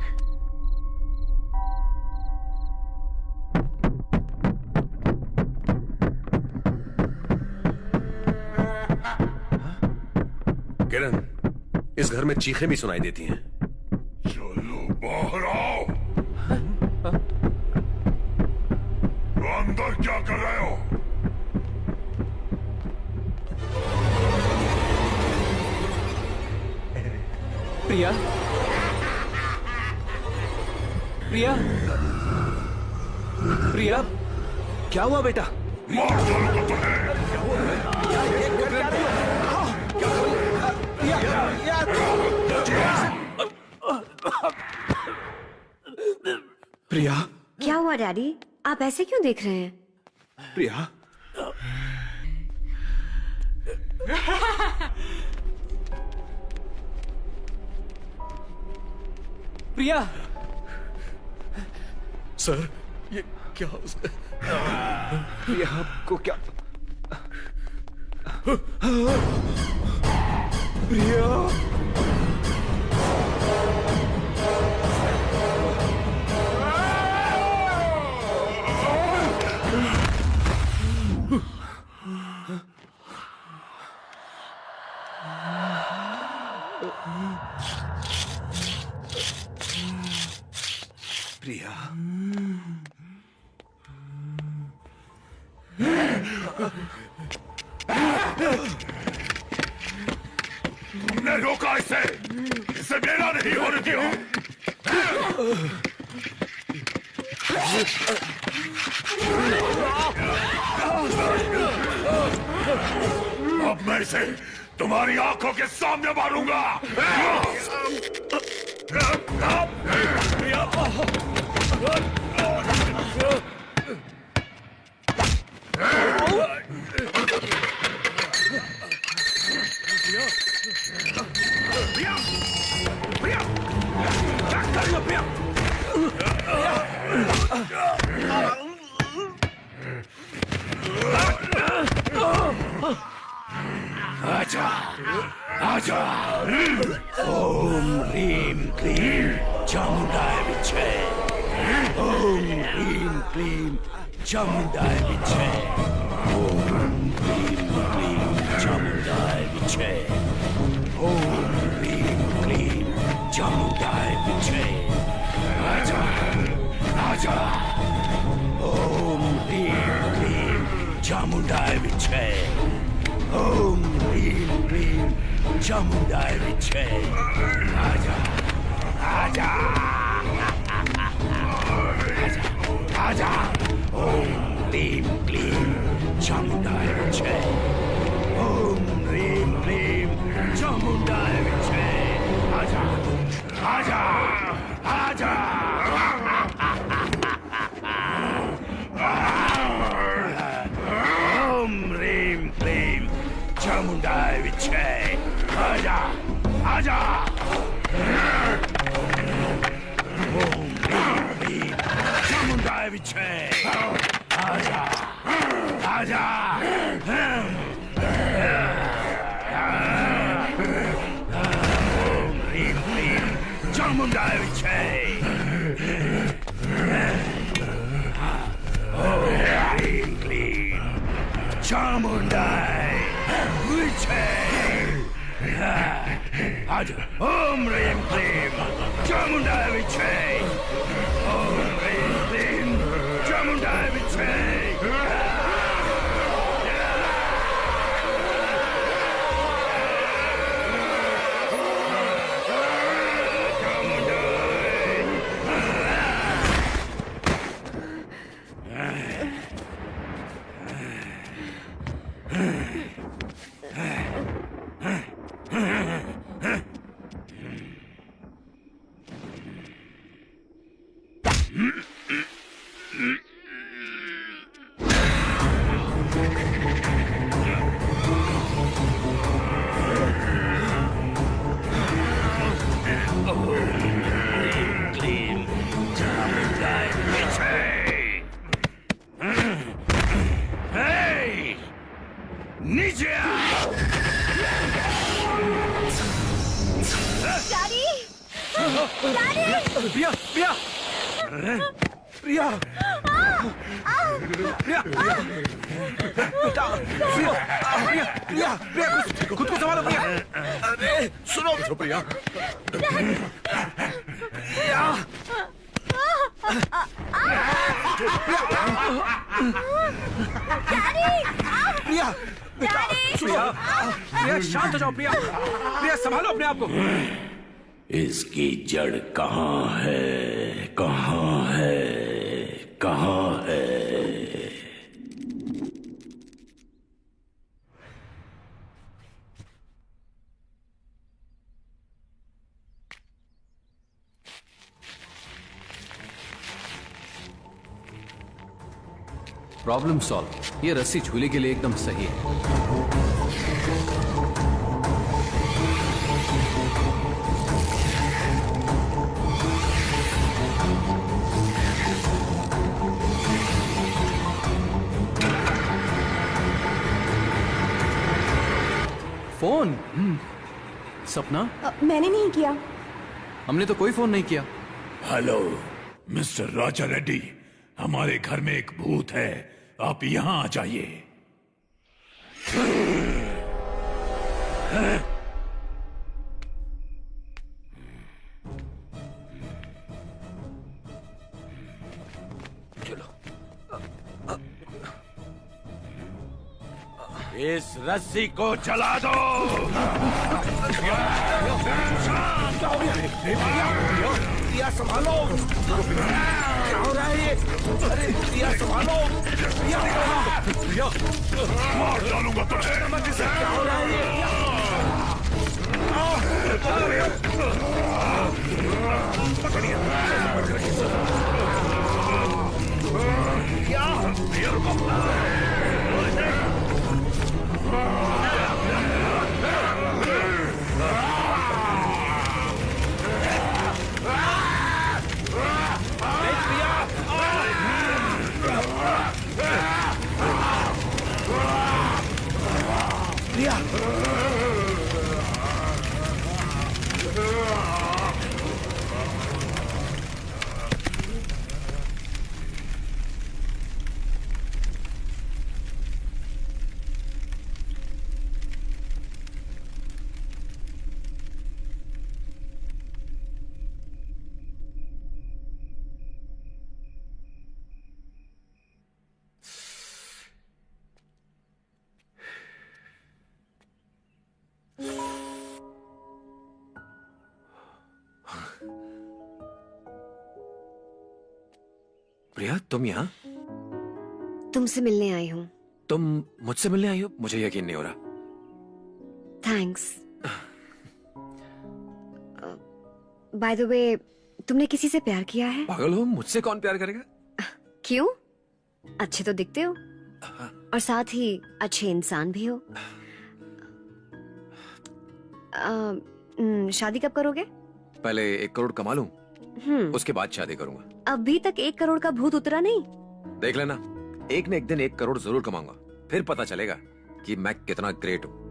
किरण, इस घर में चीखें भी सुनाई देती हैं। चलो बाहर आओ। अंदर क्या कर रहे हो? प्रिया, प्रिया, प्रिया, क्या हुआ बेटा? प्रिया, क्या हुआ डैडी? आप ऐसे क्यों देख रहे हैं? प्रिया, प्रिया, सर ये क्या उसने? प्रिया आपको क्या? प्रिया, प्रिया, तुमने रोका इसे, इसे मेरा नहीं होने दिया। अब मैं इसे तुम्हारी आंखों के सामने मारूंगा। आजा, आजा। ओम ह्रीं क्लीं चामुंडाय विच्चे। ओम ह्रीं क्लीं चामुंडाय विच्चे। ओम ह्रीं क्लीं चामुंडाय विच्चे। ओम ह्रीं क्लीं चामुंडाय विच्चे। आजा, आजा। ओम ह्रीं क्लीं चामुंडाय विच्चे। ओम ह्रीं क्लीं चामुंडाय विच्चे। आजा, आजा, आजा। ओम ह्रीं क्लीं चामुंडाय विच्चे। ओम ह्रीं क्लीं चामुंडाय विच्चे। आजा, आजा, आजा। ओम ह्रीं क्लीं चामुंडाय विच्चे। आजा, आजा। ओम ह्रीं क्लीं चामुंडाय विच्चे। आजा, आजा। ओम ह्रीं क्लीं चामुंडाय विच्चे। ओम ह्रीं क्लीं चामुंडाय विच्चे। आजा। ओम ह्रीं क्लीं चामुंडाय विच्चे। ओम ह्रीं क्लीं चामुंडाय विच्चे। नीचे आ। Daddy, daddy. प्रिया, प्रिया, प्रिया, प्रिया, बेटा, प्रिया, प्रिया, प्रिया, प्रिया, खुद को संभालो प्रिया। अरे सुनो प्रिया, प्रिया, डैडी, प्रिया, बेटा, सुनो, प्रिया शांत हो जाओ प्रिया, प्रिया संभालो अपने आप को। इसकी जड़ कहाँ है, कहाँ है, कहाँ है? Problem solve. ये रस्सी झूले के लिए एकदम सही है। फोन? सपना? मैंने नहीं किया। हमने तो कोई फोन नहीं किया। हेलो मिस्टर राजा रेड्डी, हमारे घर में एक भूत है, आप यहां आ जाइए। इस रस्सी को चला दो। दिया संभालो। क्या हो रहा है ये? अरे दिया संभालो। मार डालूंगा तुझे। क्या हो रहा है प्रिया, तुम यहाँ? तुमसे मिलने आई हूँ। तुम मुझसे मिलने आई हो? मुझे यकीन नहीं हो रहा। थैंक्स। बाय द वे, तुमने किसी से प्यार किया है? पागल हो, मुझसे कौन प्यार करेगा? क्यों? अच्छे तो दिखते हो और साथ ही अच्छे इंसान भी हो। शादी कब करोगे? पहले 1 करोड़ कमा लूं, उसके बाद शादी करूंगा। अभी तक 1 करोड़ का भूत उतरा नहीं? देख लेना, एक न एक दिन 1 करोड़ जरूर कमाऊंगा, फिर पता चलेगा कि मैं कितना ग्रेट हूं।